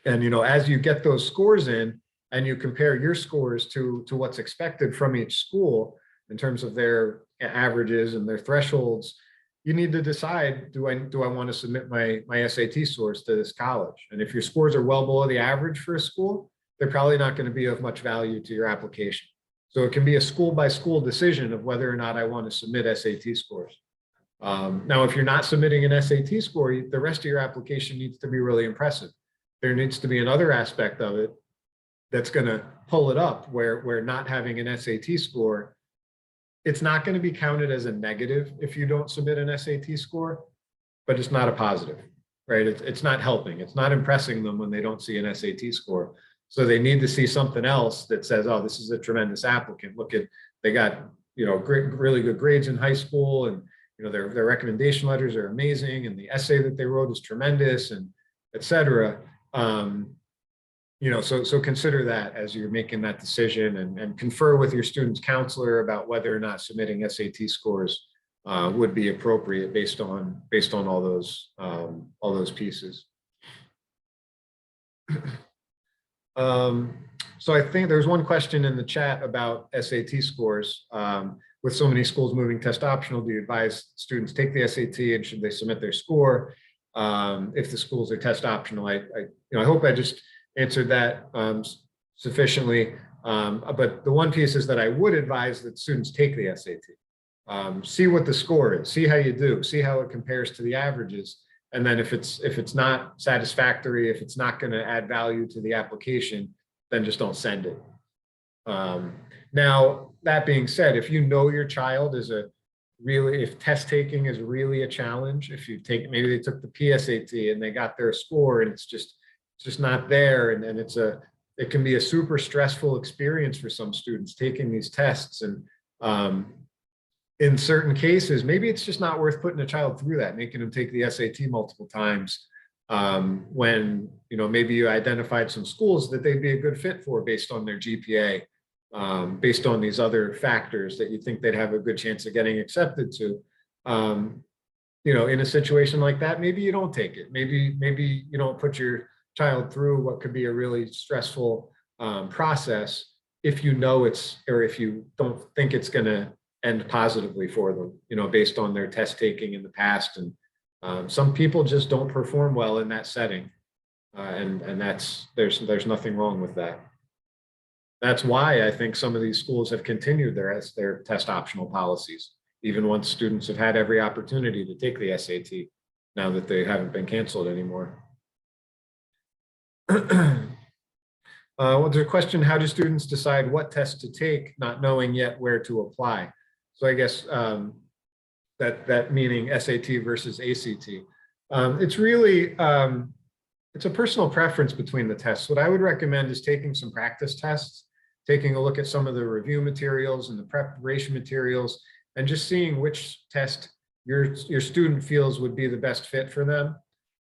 A: as you get those scores in and you compare your scores to what's expected from each school in terms of their averages and their thresholds, you need to decide, do I want to submit my SAT scores to this college? And if your scores are well below the average for a school, they're probably not going to be of much value to your application. So it can be a school by school decision of whether or not I want to submit SAT scores. Now, if you're not submitting an SAT score, the rest of your application needs to be really impressive. There needs to be another aspect of it that's going to pull it up where not having an SAT score, it's not going to be counted as a negative if you don't submit an SAT score, but it's not a positive, right? It's not helping. It's not impressing them when they don't see an SAT score. So they need to see something else that says, oh, this is a tremendous applicant. Look at, they got, great, really good grades in high school, and their recommendation letters are amazing, and the essay that they wrote is tremendous, and et cetera. So consider that as you're making that decision, and confer with your student's counselor about whether or not submitting SAT scores would be appropriate based on all those pieces. So I think there's one question in the chat about SAT scores. With so many schools moving test optional, do you advise students take the SAT, and should they submit their score if the schools are test optional? I hope I just answered that sufficiently. But the one piece is that I would advise that students take the SAT. See what the score is, see how you do, see how it compares to the averages. And then if it's not satisfactory, if it's not going to add value to the application, then just don't send it. Now, that being said, if you know your child is if test taking is really a challenge, if maybe they took the PSAT and they got their score and it's just not there, and it can be a super stressful experience for some students taking these tests. And in certain cases, maybe it's just not worth putting a child through that, making them take the SAT multiple times when maybe you identified some schools that they'd be a good fit for based on their GPA, based on these other factors that you think they'd have a good chance of getting accepted to. In a situation like that, maybe you don't take it. Maybe you don't put your child through what could be a really stressful process if you know or if you don't think it's going to end positively for them, based on their test taking in the past. And some people just don't perform well in that setting, and there's nothing wrong with that. That's why I think some of these schools have continued their test optional policies, even once students have had every opportunity to take the SAT, now that they haven't been canceled anymore. There's a question: how do students decide what test to take, not knowing yet where to apply? So I guess that meaning SAT versus ACT. It's really, it's a personal preference between the tests. What I would recommend is taking some practice tests, taking a look at some of the review materials and the preparation materials, and just seeing which test your student feels would be the best fit for them.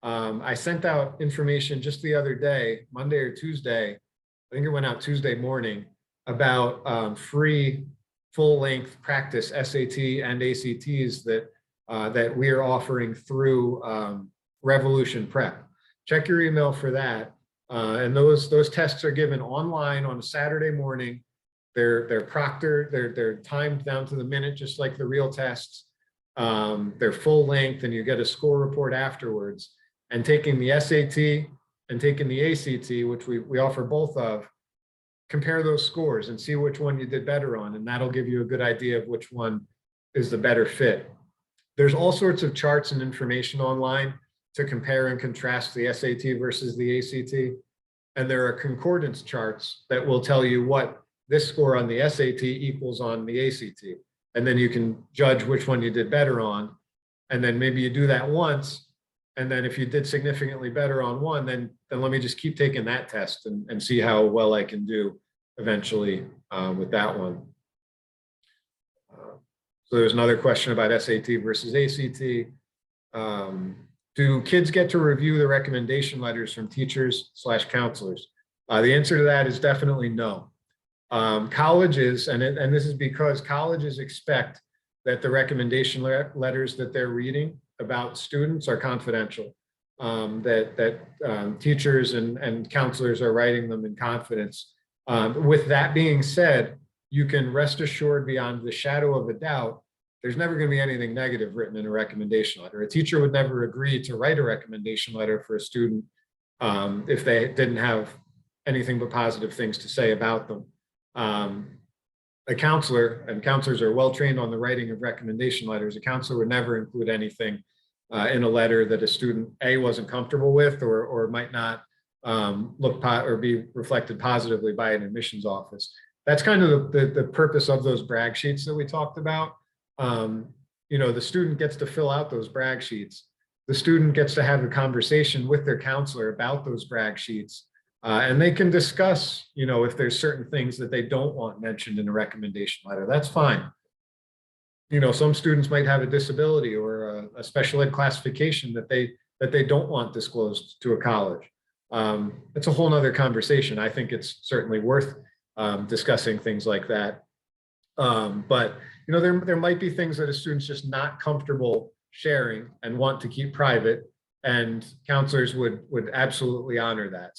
A: I sent out information just the other day, Monday or Tuesday, I think it went out Tuesday morning, about free full-length practice SAT and ACTs that we are offering through Revolution Prep. Check your email for that. And those tests are given online on a Saturday morning. They're proctored, they're timed down to the minute, just like the real tests. They're full length, and you get a score report afterwards. And taking the SAT and taking the ACT, which we offer both of, compare those scores and see which one you did better on, and that'll give you a good idea of which one is the better fit. There's all sorts of charts and information online to compare and contrast the SAT versus the ACT. And there are concordance charts that will tell you what this score on the SAT equals on the ACT. And then you can judge which one you did better on. And then maybe you do that once. And then if you did significantly better on one, then let me just keep taking that test and see how well I can do eventually with that one. So there's another question about SAT versus ACT. Do kids get to review the recommendation letters from teachers/counselors? The answer to that is definitely no. Colleges, and this is because colleges expect that the recommendation letters that they're reading about students are confidential, that teachers and counselors are writing them in confidence. With that being said, you can rest assured beyond the shadow of a doubt, there's never going to be anything negative written in a recommendation letter. A teacher would never agree to write a recommendation letter for a student if they didn't have anything but positive things to say about them. a counselor, and counselors are well trained on the writing of recommendation letters, a counselor would never include anything in a letter that a student A, wasn't comfortable with, or might not or be reflected positively by an admissions office. That's kind of the purpose of those brag sheets that we talked about. The student gets to fill out those brag sheets. The student gets to have a conversation with their counselor about those brag sheets. And they can discuss, if there's certain things that they don't want mentioned in a recommendation letter, that's fine. Some students might have a disability or a special ed classification that they don't want disclosed to a college. It's a whole nother conversation. I think it's certainly worth discussing things like that. But there might be things that a student's just not comfortable sharing and want to keep private, and counselors would absolutely honor that.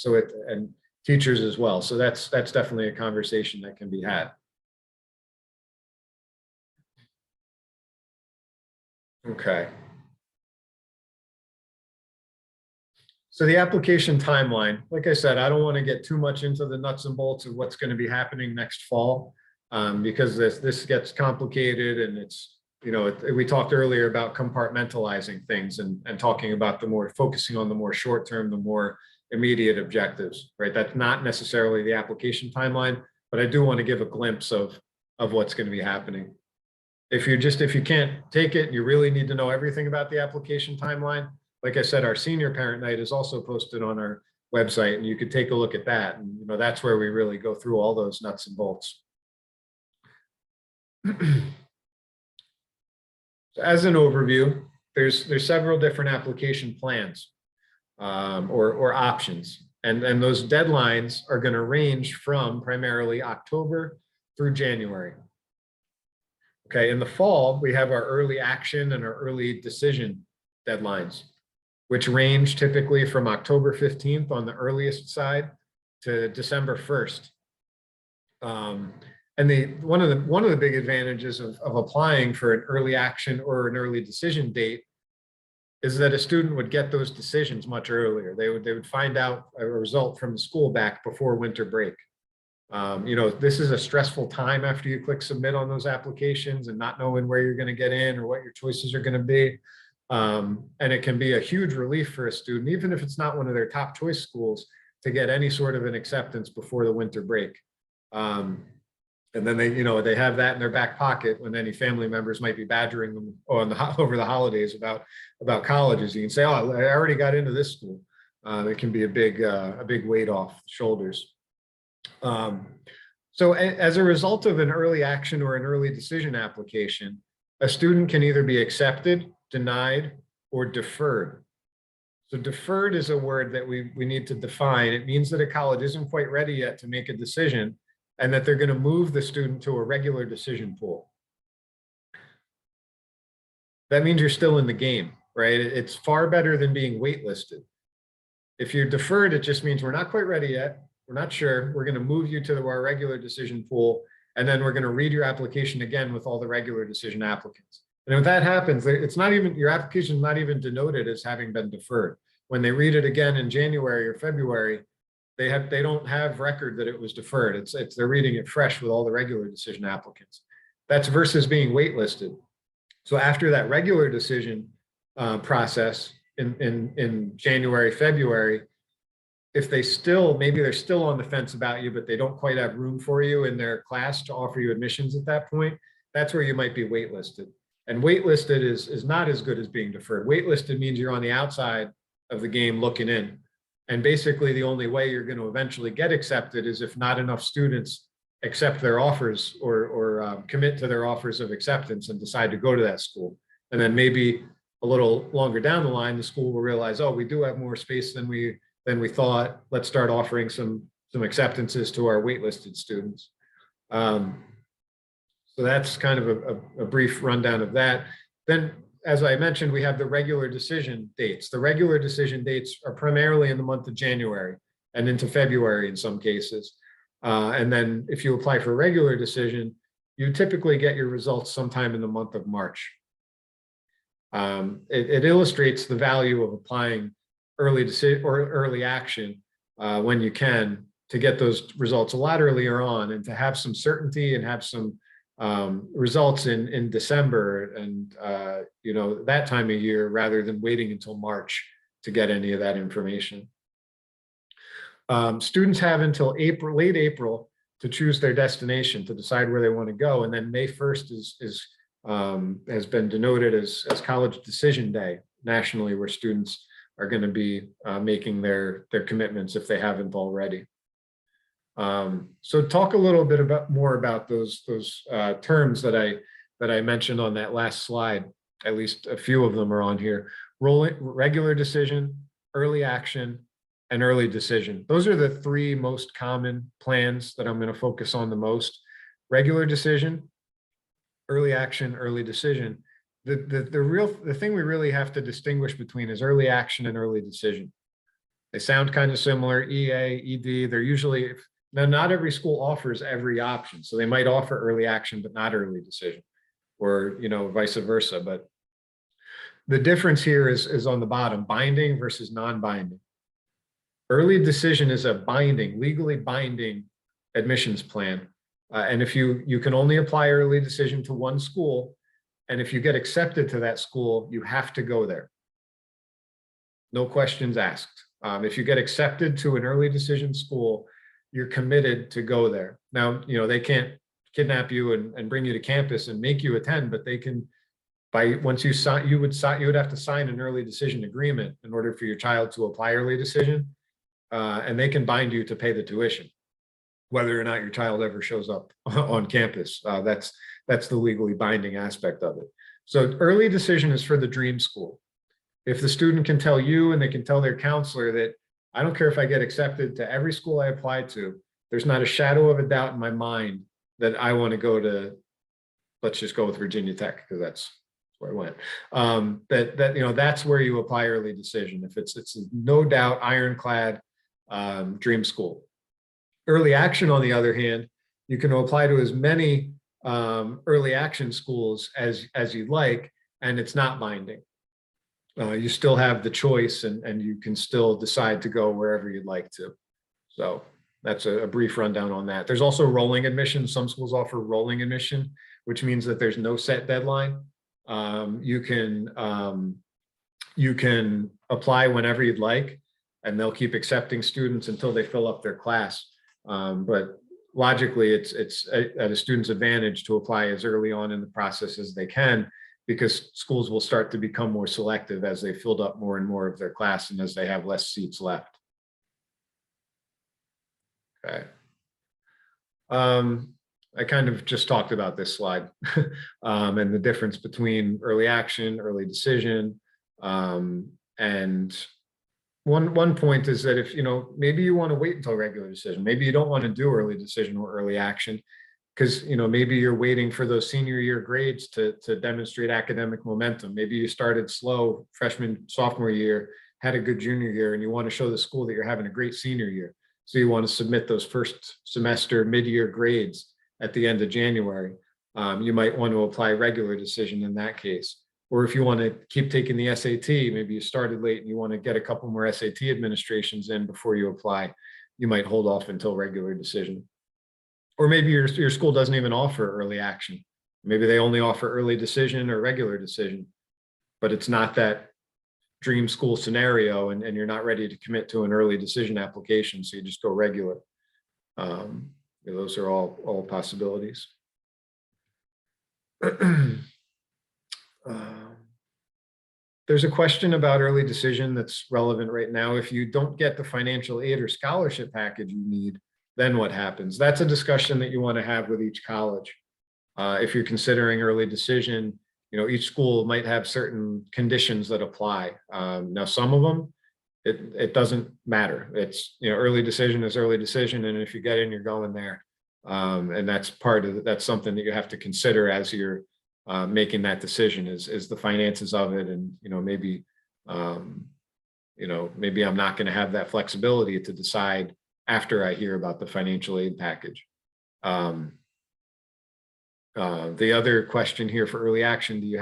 A: And teachers as well. So that's definitely a conversation that can be had. Okay. So the application timeline, like I said, I don't want to get too much into the nuts and bolts of what's going to be happening next fall, because this gets complicated, and it's, we talked earlier about compartmentalizing things and talking about focusing on the more short-term, the more immediate objectives, right? That's not necessarily the application timeline, but I do want to give a glimpse of what's going to be happening. If you can't take it, you really need to know everything about the application timeline. Like I said, our senior parent night is also posted on our website, and you could take a look at that. And that's where we really go through all those nuts and bolts. So as an overview, there's several different application plans or options, and those deadlines are going to range from primarily October through January. Okay, in the fall, we have our early action and our early decision deadlines, which range typically from October 15th on the earliest side to December 1st. And one of the big advantages of applying for an early action or an early decision date is that a student would get those decisions much earlier. They would find out a result from the school back before winter break. This is a stressful time after you click submit on those applications and not knowing where you're going to get in or what your choices are going to be. And it can be a huge relief for a student, even if it's not one of their top choice schools, to get any sort of an acceptance before the winter break. And then they have that in their back pocket when any family members might be badgering them over the holidays about colleges. You can say, "Oh, I already got into this school." It can be a big weight off the shoulders. So as a result of an early action or an early decision application, a student can either be accepted, denied, or deferred. So deferred is a word that we need to define. It means that a college isn't quite ready yet to make a decision, and that they're going to move the student to a regular decision pool. That means you're still in the game, right? It's far better than being waitlisted. If you're deferred, it just means we're not quite ready yet. We're not sure. We're going to move you to our regular decision pool, and then we're going to read your application again with all the regular decision applicants. And if that happens, it's not even, your application is not even denoted as having been deferred. When they read it again in January or February, they don't have record that it was deferred. They're reading it fresh with all the regular decision applicants. That's versus being waitlisted. So after that regular decision process in January, February, if maybe they're still on the fence about you, but they don't quite have room for you in their class to offer you admissions at that point, that's where you might be waitlisted. And waitlisted is not as good as being deferred. Waitlisted means you're on the outside of the game looking in. And basically the only way you're going to eventually get accepted is if not enough students accept their offers or commit to their offers of acceptance and decide to go to that school. And then maybe a little longer down the line, the school will realize, oh, we do have more space than we thought. Let's start offering some acceptances to our waitlisted students. So that's kind of a brief rundown of that. Then, as I mentioned, we have the regular decision dates. The regular decision dates are primarily in the month of January and into February in some cases. And then if you apply for a regular decision, you typically get your results sometime in the month of March. It illustrates the value of applying early decision or early action when you can, to get those results a lot earlier on and to have some certainty and have some results in December and that time of year rather than waiting until March to get any of that information. Students have until late April to choose their destination, to decide where they want to go, and then May 1st has been denoted as College Decision Day nationally, where students are going to be making their commitments if they haven't already. So talk a little bit more about those terms that I mentioned on that last slide. At least a few of them are on here. Regular decision, early action, and early decision. Those are the three most common plans that I'm going to focus on the most. Regular decision, early action, early decision. The thing we really have to distinguish between is early action and early decision. They sound kind of similar, EA, ED. They're usually, now not every school offers every option. So they might offer early action, but not early decision, or vice versa. But the difference here is on the bottom, binding versus non-binding. Early decision is a legally binding admissions plan. And if you can only apply early decision to one school, and if you get accepted to that school, you have to go there. No questions asked. If you get accepted to an early decision school, you're committed to go there. Now, they can't kidnap you and bring you to campus and make you attend, but they can, once you sign, you would have to sign an early decision agreement in order for your child to apply early decision, and they can bind you to pay the tuition, whether or not your child ever shows up on campus. That's the legally binding aspect of it. So early decision is for the dream school. If the student can tell you and they can tell their counselor that, I don't care if I get accepted to every school I apply to, there's not a shadow of a doubt in my mind that I want to go to, let's just go with Virginia Tech, because that's where I went. That's where you apply early decision. If it's no doubt ironclad dream school. Early action, on the other hand, you can apply to as many early action schools as you'd like, and it's not binding. You still have the choice, and you can still decide to go wherever you'd like to. So that's a brief rundown on that. There's also rolling admission. Some schools offer rolling admission, which means that there's no set deadline. You can apply whenever you'd like, and they'll keep accepting students until they fill up their class. But logically, it's at a student's advantage to apply as early on in the process as they can, because schools will start to become more selective as they filled up more and more of their class and as they have less seats left. Okay. I kind of just talked about this slide and the difference between early action, early decision. And one point is that if, maybe you want to wait until regular decision, maybe you don't want to do early decision or early action, because maybe you're waiting for those senior year grades to demonstrate academic momentum. Maybe you started slow freshman, sophomore year, had a good junior year, and you want to show the school that you're having a great senior year. So you want to submit those first semester mid-year grades at the end of January. You might want to apply regular decision in that case. Or if you want to keep taking the SAT, maybe you started late and you want to get a couple more SAT administrations in before you apply, you might hold off until regular decision. Or maybe your school doesn't even offer early action. Maybe they only offer early decision or regular decision, but it's not that dream school scenario, and you're not ready to commit to an early decision application, so you just go regular. Those are all possibilities. There's a question about early decision that's relevant right now. If you don't get the financial aid or scholarship package you need, then what happens? That's a discussion that you want to have with each college. If you're considering early decision, each school might have certain conditions that apply. Now, some of them, it doesn't matter. It's, early decision is early decision. And if you get in, you're going there. And that's that's something that you have to consider as you're making that decision is the finances of it. And, maybe I'm not going to have that flexibility to decide after I hear about the financial aid package. The other question here for early action, do you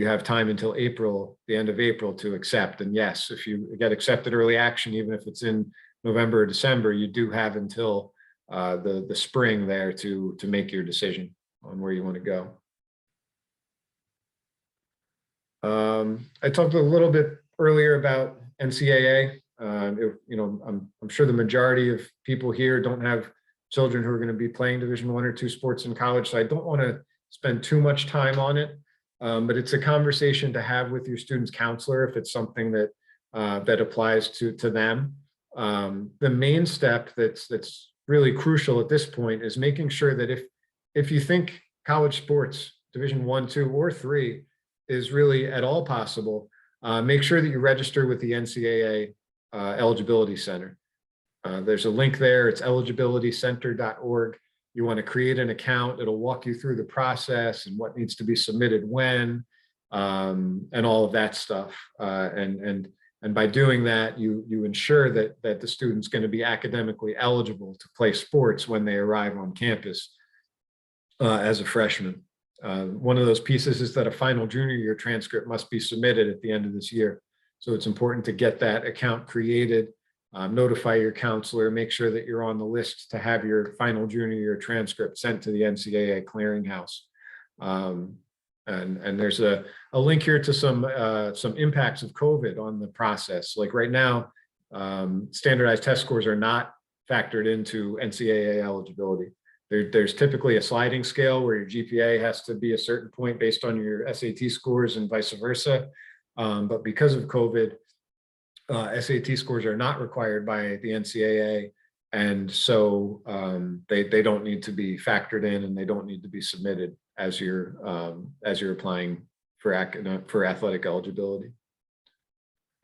A: have time until April, the end of April, to accept? And yes, if you get accepted early action, even if it's in November or December, you do have until the spring there to make your decision on where you want to go. I talked a little bit earlier about NCAA. I'm sure the majority of people here don't have children who are going to be playing Division I or II sports in college, so I don't want to spend too much time on it. But it's a conversation to have with your student's counselor if it's something that that applies to them. The main step that's really crucial at this point is making sure that if you think college sports, Division I, II, or III, is really at all possible, make sure that you register with the NCAA Eligibility Center. There's a link there. It's eligibilitycenter.org. You want to create an account. It'll walk you through the process and what needs to be submitted when, and all of that stuff. And by doing that, you ensure that the student's going to be academically eligible to play sports when they arrive on campus as a freshman. One of those pieces is that a final junior year transcript must be submitted at the end of this year. So it's important to get that account created, notify your counselor, make sure that you're on the list to have your final junior year transcript sent to the NCAA clearinghouse. And there's a link here to some impacts of COVID on the process. Like right now, standardized test scores are not factored into NCAA eligibility. There's typically a sliding scale where your GPA has to be a certain point based on your SAT scores and vice versa. But because of COVID, SAT scores are not required by the NCAA. And so they don't need to be factored in, and they don't need to be submitted as you're applying for athletic eligibility.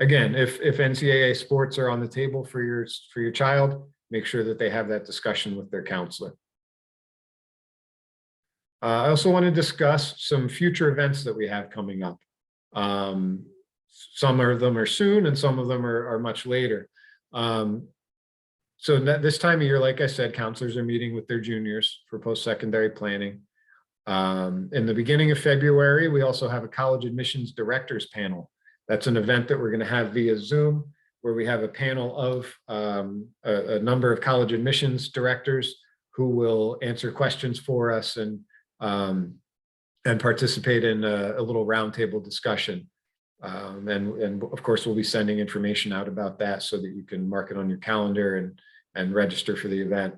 A: Again, if NCAA sports are on the table for your child, make sure that they have that discussion with their counselor. I also want to discuss some future events that we have coming up. Some of them are soon and some of them are much later. So this time of year, like I said, counselors are meeting with their juniors for post-secondary planning. In the beginning of February, we also have a college admissions directors panel. That's an event that we're going to have via Zoom, where we have a panel of a number of college admissions directors who will answer questions for us and participate in a little roundtable discussion. And of course, we'll be sending information out about that so that you can mark it on your calendar and register for the event.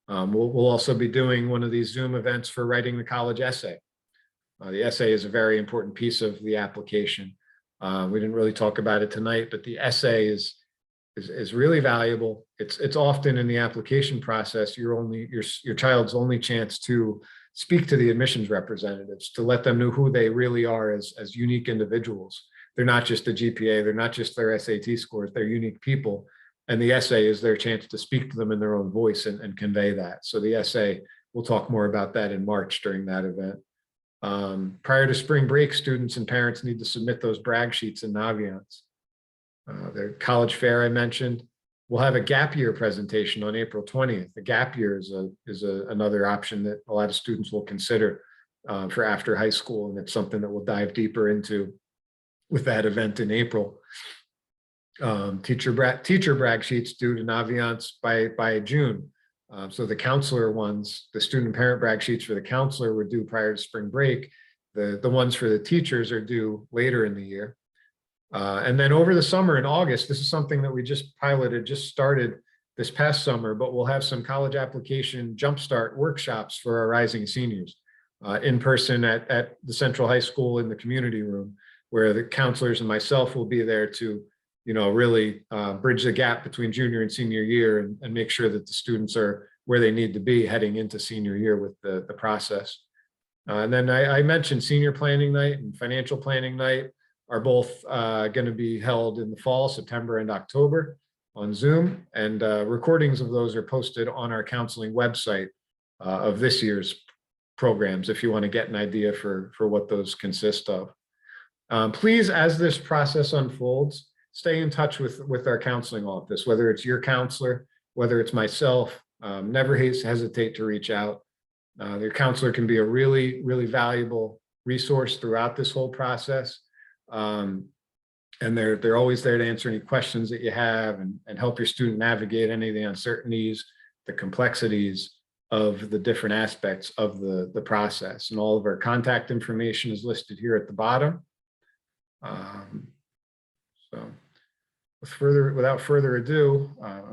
A: We'll also be doing one of these Zoom events for writing the college essay. The essay is a very important piece of the application. We didn't really talk about it tonight, but the essay is really valuable. It's often in the application process your child's only chance to speak to the admissions representatives, to let them know who they really are as unique individuals. They're not just a GPA, they're not just their SAT scores, they're unique people. And the essay is their chance to speak to them in their own voice and convey that. So the essay, we'll talk more about that in March during that event. Prior to spring break, students and parents need to submit those brag sheets in Naviance. The college fair I mentioned. We'll have a gap year presentation on April 20th. The gap year is another option that a lot of students will consider for after high school, and it's something that we'll dive deeper into with that event in April. Teacher brag sheets due to Naviance by June. So the counselor ones, the student and parent brag sheets for the counselor were due prior to spring break. The ones for the teachers are due later in the year. And then over the summer in August, this is something that we just started this past summer, but we'll have some college application jumpstart workshops for our rising seniors in person at the Central High School in the community room, where the counselors and myself will be there to really bridge the gap between junior and senior year and make sure that the students are where they need to be heading into senior year with the process. And then I mentioned senior planning night and financial planning night are both going to be held in the fall, September and October on Zoom. And recordings of those are posted on our counseling website of this year's programs if you want to get an idea for what those consist of. Please, as this process unfolds, stay in touch with our counseling office, whether it's your counselor, whether it's myself. Never hesitate to reach out. Your counselor can be a really, really valuable resource throughout this whole process. And they're always there to answer any questions that you have and help your student navigate any of the uncertainties, the complexities of the different aspects of the process. And all of our contact information is listed here at the bottom. So without further ado,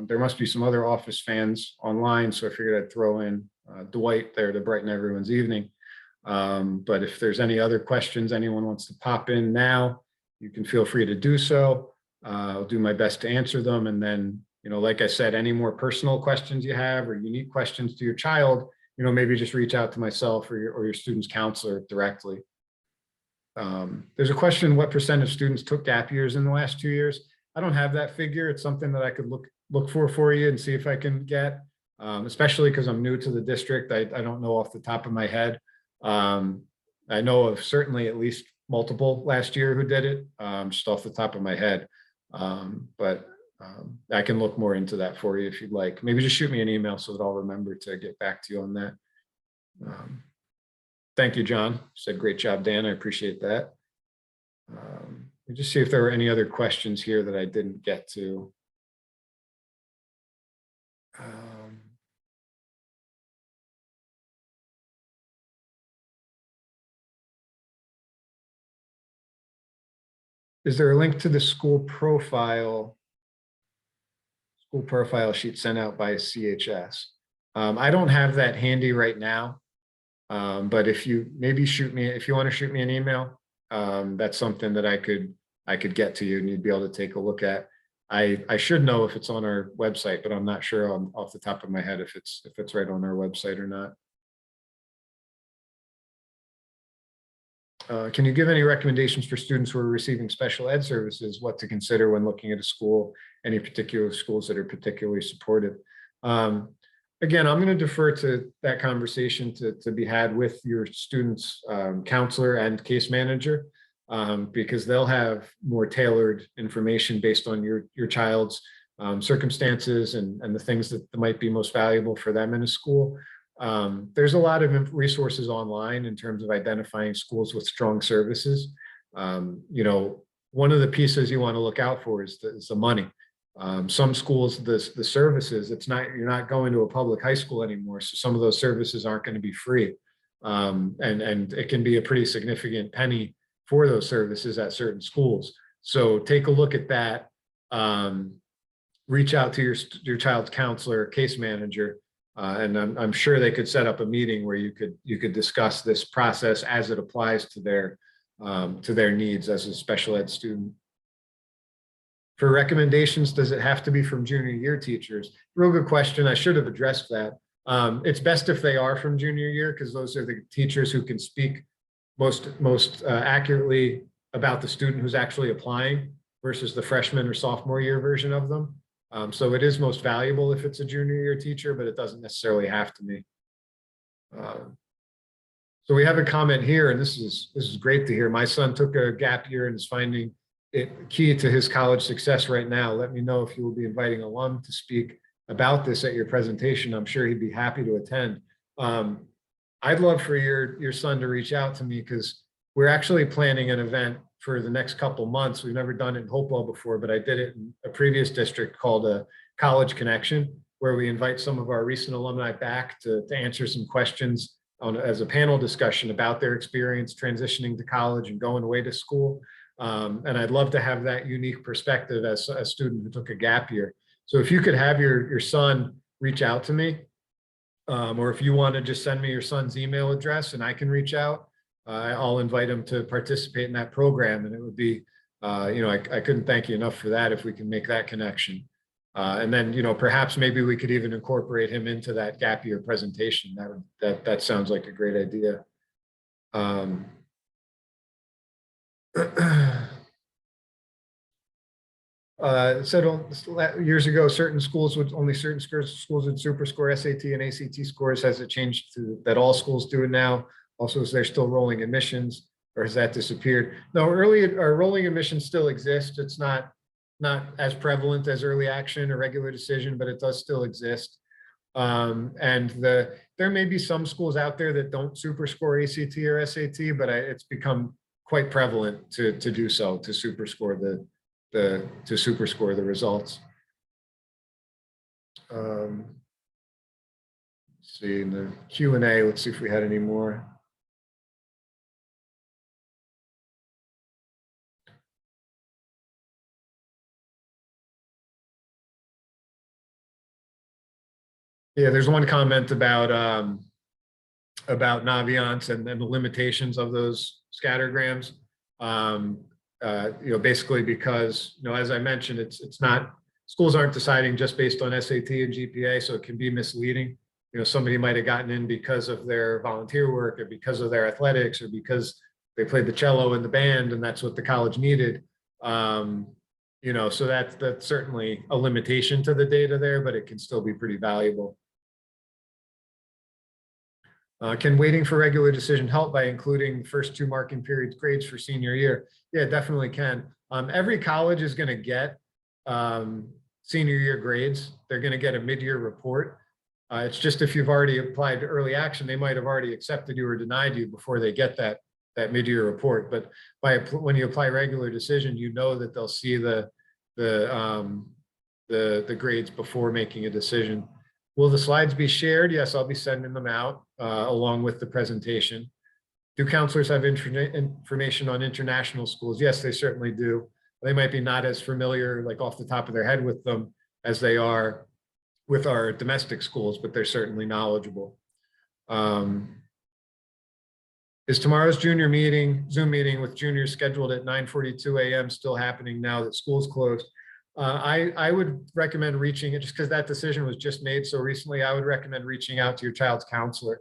A: there must be some other Office fans online, so I figured I'd throw in Dwight there to brighten everyone's evening. But if there's any other questions anyone wants to pop in now, you can feel free to do so. I'll do my best to answer them. And then, like I said, any more personal questions you have or unique questions to your child, maybe just reach out to myself or your student's counselor directly. There's a question, what % of students took gap years in the last 2 years? I don't have that figure. It's something that I could look for you and see if I can get, especially because I'm new to the district. I don't know off the top of my head. I know of certainly at least multiple last year who did it, just off the top of my head. But I can look more into that for you if you'd like. Maybe just shoot me an email so that I'll remember to get back to you on that. Thank you, John. You said great job, Dan. I appreciate that. Let me just see if there were any other questions here that I didn't get to. Is there a link to the school profile sheet sent out by CHS? I don't have that handy right now, but if you want to shoot me an email, that's something that I could get to you and you'd be able to take a look at. I should know if it's on our website, but I'm not sure off the top of my head if it's right on our website or not. Can you give any recommendations for students who are receiving special ed services, what to consider when looking at a school, any particular schools that are particularly supportive? Again, I'm going to defer to that conversation to be had with your student's counselor and case manager, because they'll have more tailored information based on your child's circumstances and the things that might be most valuable for them in a school. There's a lot of resources online in terms of identifying schools with strong services. One of the pieces you want to look out for is the money. Some schools, the services, you're not going to a public high school anymore, so some of those services aren't going to be free, and it can be a pretty significant penny for those services at certain schools. So take a look at that. Reach out to your child's counselor, case manager. And I'm sure they could set up a meeting where you could discuss this process as it applies to their needs as a special ed student. For recommendations, does it have to be from junior year teachers? Real good question. I should have addressed that. It's best if they are from junior year, because those are the teachers who can speak most accurately about the student who's actually applying versus the freshman or sophomore year version of them. So it is most valuable if it's a junior year teacher, but it doesn't necessarily have to be. So we have a comment here, and this is great to hear. My son took a gap year and is finding it key to his college success right now. Let me know if you will be inviting alum to speak about this at your presentation. I'm sure he'd be happy to attend. I'd love for your son to reach out to me, because we're actually planning an event for the next couple months. We've never done it in Hopewell before, but I did it in a previous district called a College Connection, where we invite some of our recent alumni back to answer some questions as a panel discussion about their experience transitioning to college and going away to school. And I'd love to have that unique perspective as a student who took a gap year. So if you could have your son reach out to me, or if you want to just send me your son's email address and I can reach out, I'll invite him to participate in that program. And it would be, I couldn't thank you enough for that if we can make that connection. And then, perhaps maybe we could even incorporate him into that gap year presentation. That sounds like a great idea. It said years ago, certain schools would super score SAT and ACT scores. Has it changed to that all schools do it now? Also, is there still rolling admissions, or has that disappeared? No, rolling admissions still exist. It's not as prevalent as early action or regular decision, but it does still exist. And there may be some schools out there that don't super score ACT or SAT, but it's become quite prevalent to do so, to super score to super score the results. Let's see in the Q&A, let's see if we had any more. Yeah, there's one comment about Naviance and the limitations of those scattergrams. Basically because, as I mentioned, it's not, schools aren't deciding just based on SAT and GPA, so it can be misleading. Somebody might have gotten in because of their volunteer work or because of their athletics or because they played the cello in the band and that's what the college needed. So that's certainly a limitation to the data there, but it can still be pretty valuable. Can waiting for regular decision help by including first 2 marking periods grades for senior year? Yeah, it definitely can. Every college is going to get senior year grades. They're going to get a mid-year report. It's just if you've already applied to early action, they might have already accepted you or denied you before they get that mid-year report. But when you apply regular decision, that they'll see the grades before making a decision. Will the slides be shared? Yes, I'll be sending them out along with the presentation. Do counselors have information on international schools? Yes, they certainly do. They might be not as familiar, like off the top of their head with them as they are with our domestic schools, but they're certainly knowledgeable. Is tomorrow's junior Zoom meeting with juniors scheduled at 9:42 a.m. still happening now that school's closed? I would recommend reaching it just because that decision was just made so recently. I would recommend reaching out to your child's counselor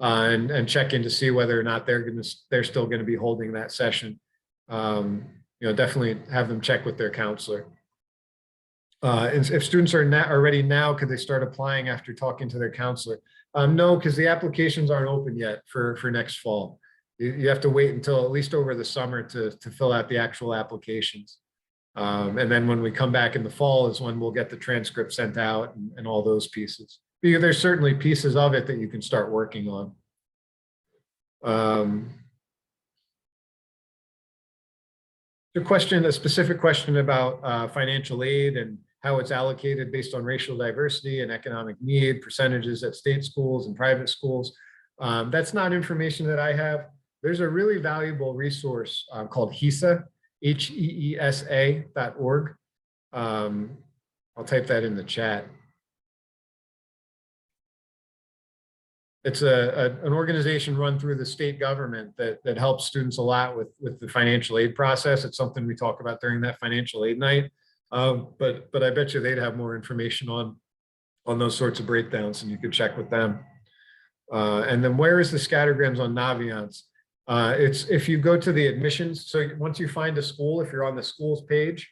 A: and check in to see whether or not they're still going to be holding that session. Definitely have them check with their counselor. And if students are ready now, could they start applying after talking to their counselor? No, because the applications aren't open yet for next fall. You have to wait until at least over the summer to fill out the actual applications. And then when we come back in the fall is when we'll get the transcript sent out and all those pieces. Because there's certainly pieces of it that you can start working on. A specific question about financial aid and how it's allocated based on racial diversity and economic need, percentages at state schools and private schools. That's not information that I have. There's a really valuable resource called HESA, HEESA.org. I'll type that in the chat. It's an organization run through the state government that helps students a lot with the financial aid process. It's something we talk about during that financial aid night. But I bet you they'd have more information on those sorts of breakdowns, and you could check with them. And then where is the scattergrams on Naviance? It's if you go to the admissions. So once you find a school, if you're on the schools page,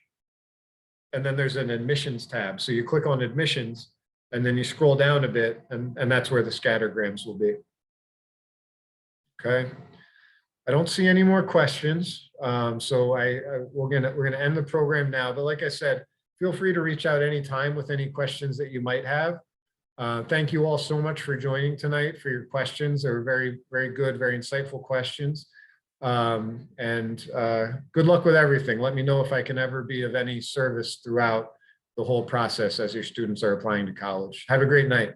A: and then there's an admissions tab. So you click on admissions and then you scroll down a bit and that's where the scattergrams will be. Okay. I don't see any more questions. So we're gonna end the program now, but like I said, feel free to reach out anytime with any questions that you might have. Thank you all so much for joining tonight, for your questions. They were very, very good, very insightful questions. And good luck with everything. Let me know if I can ever be of any service throughout the whole process as your students are applying to college. Have a great night.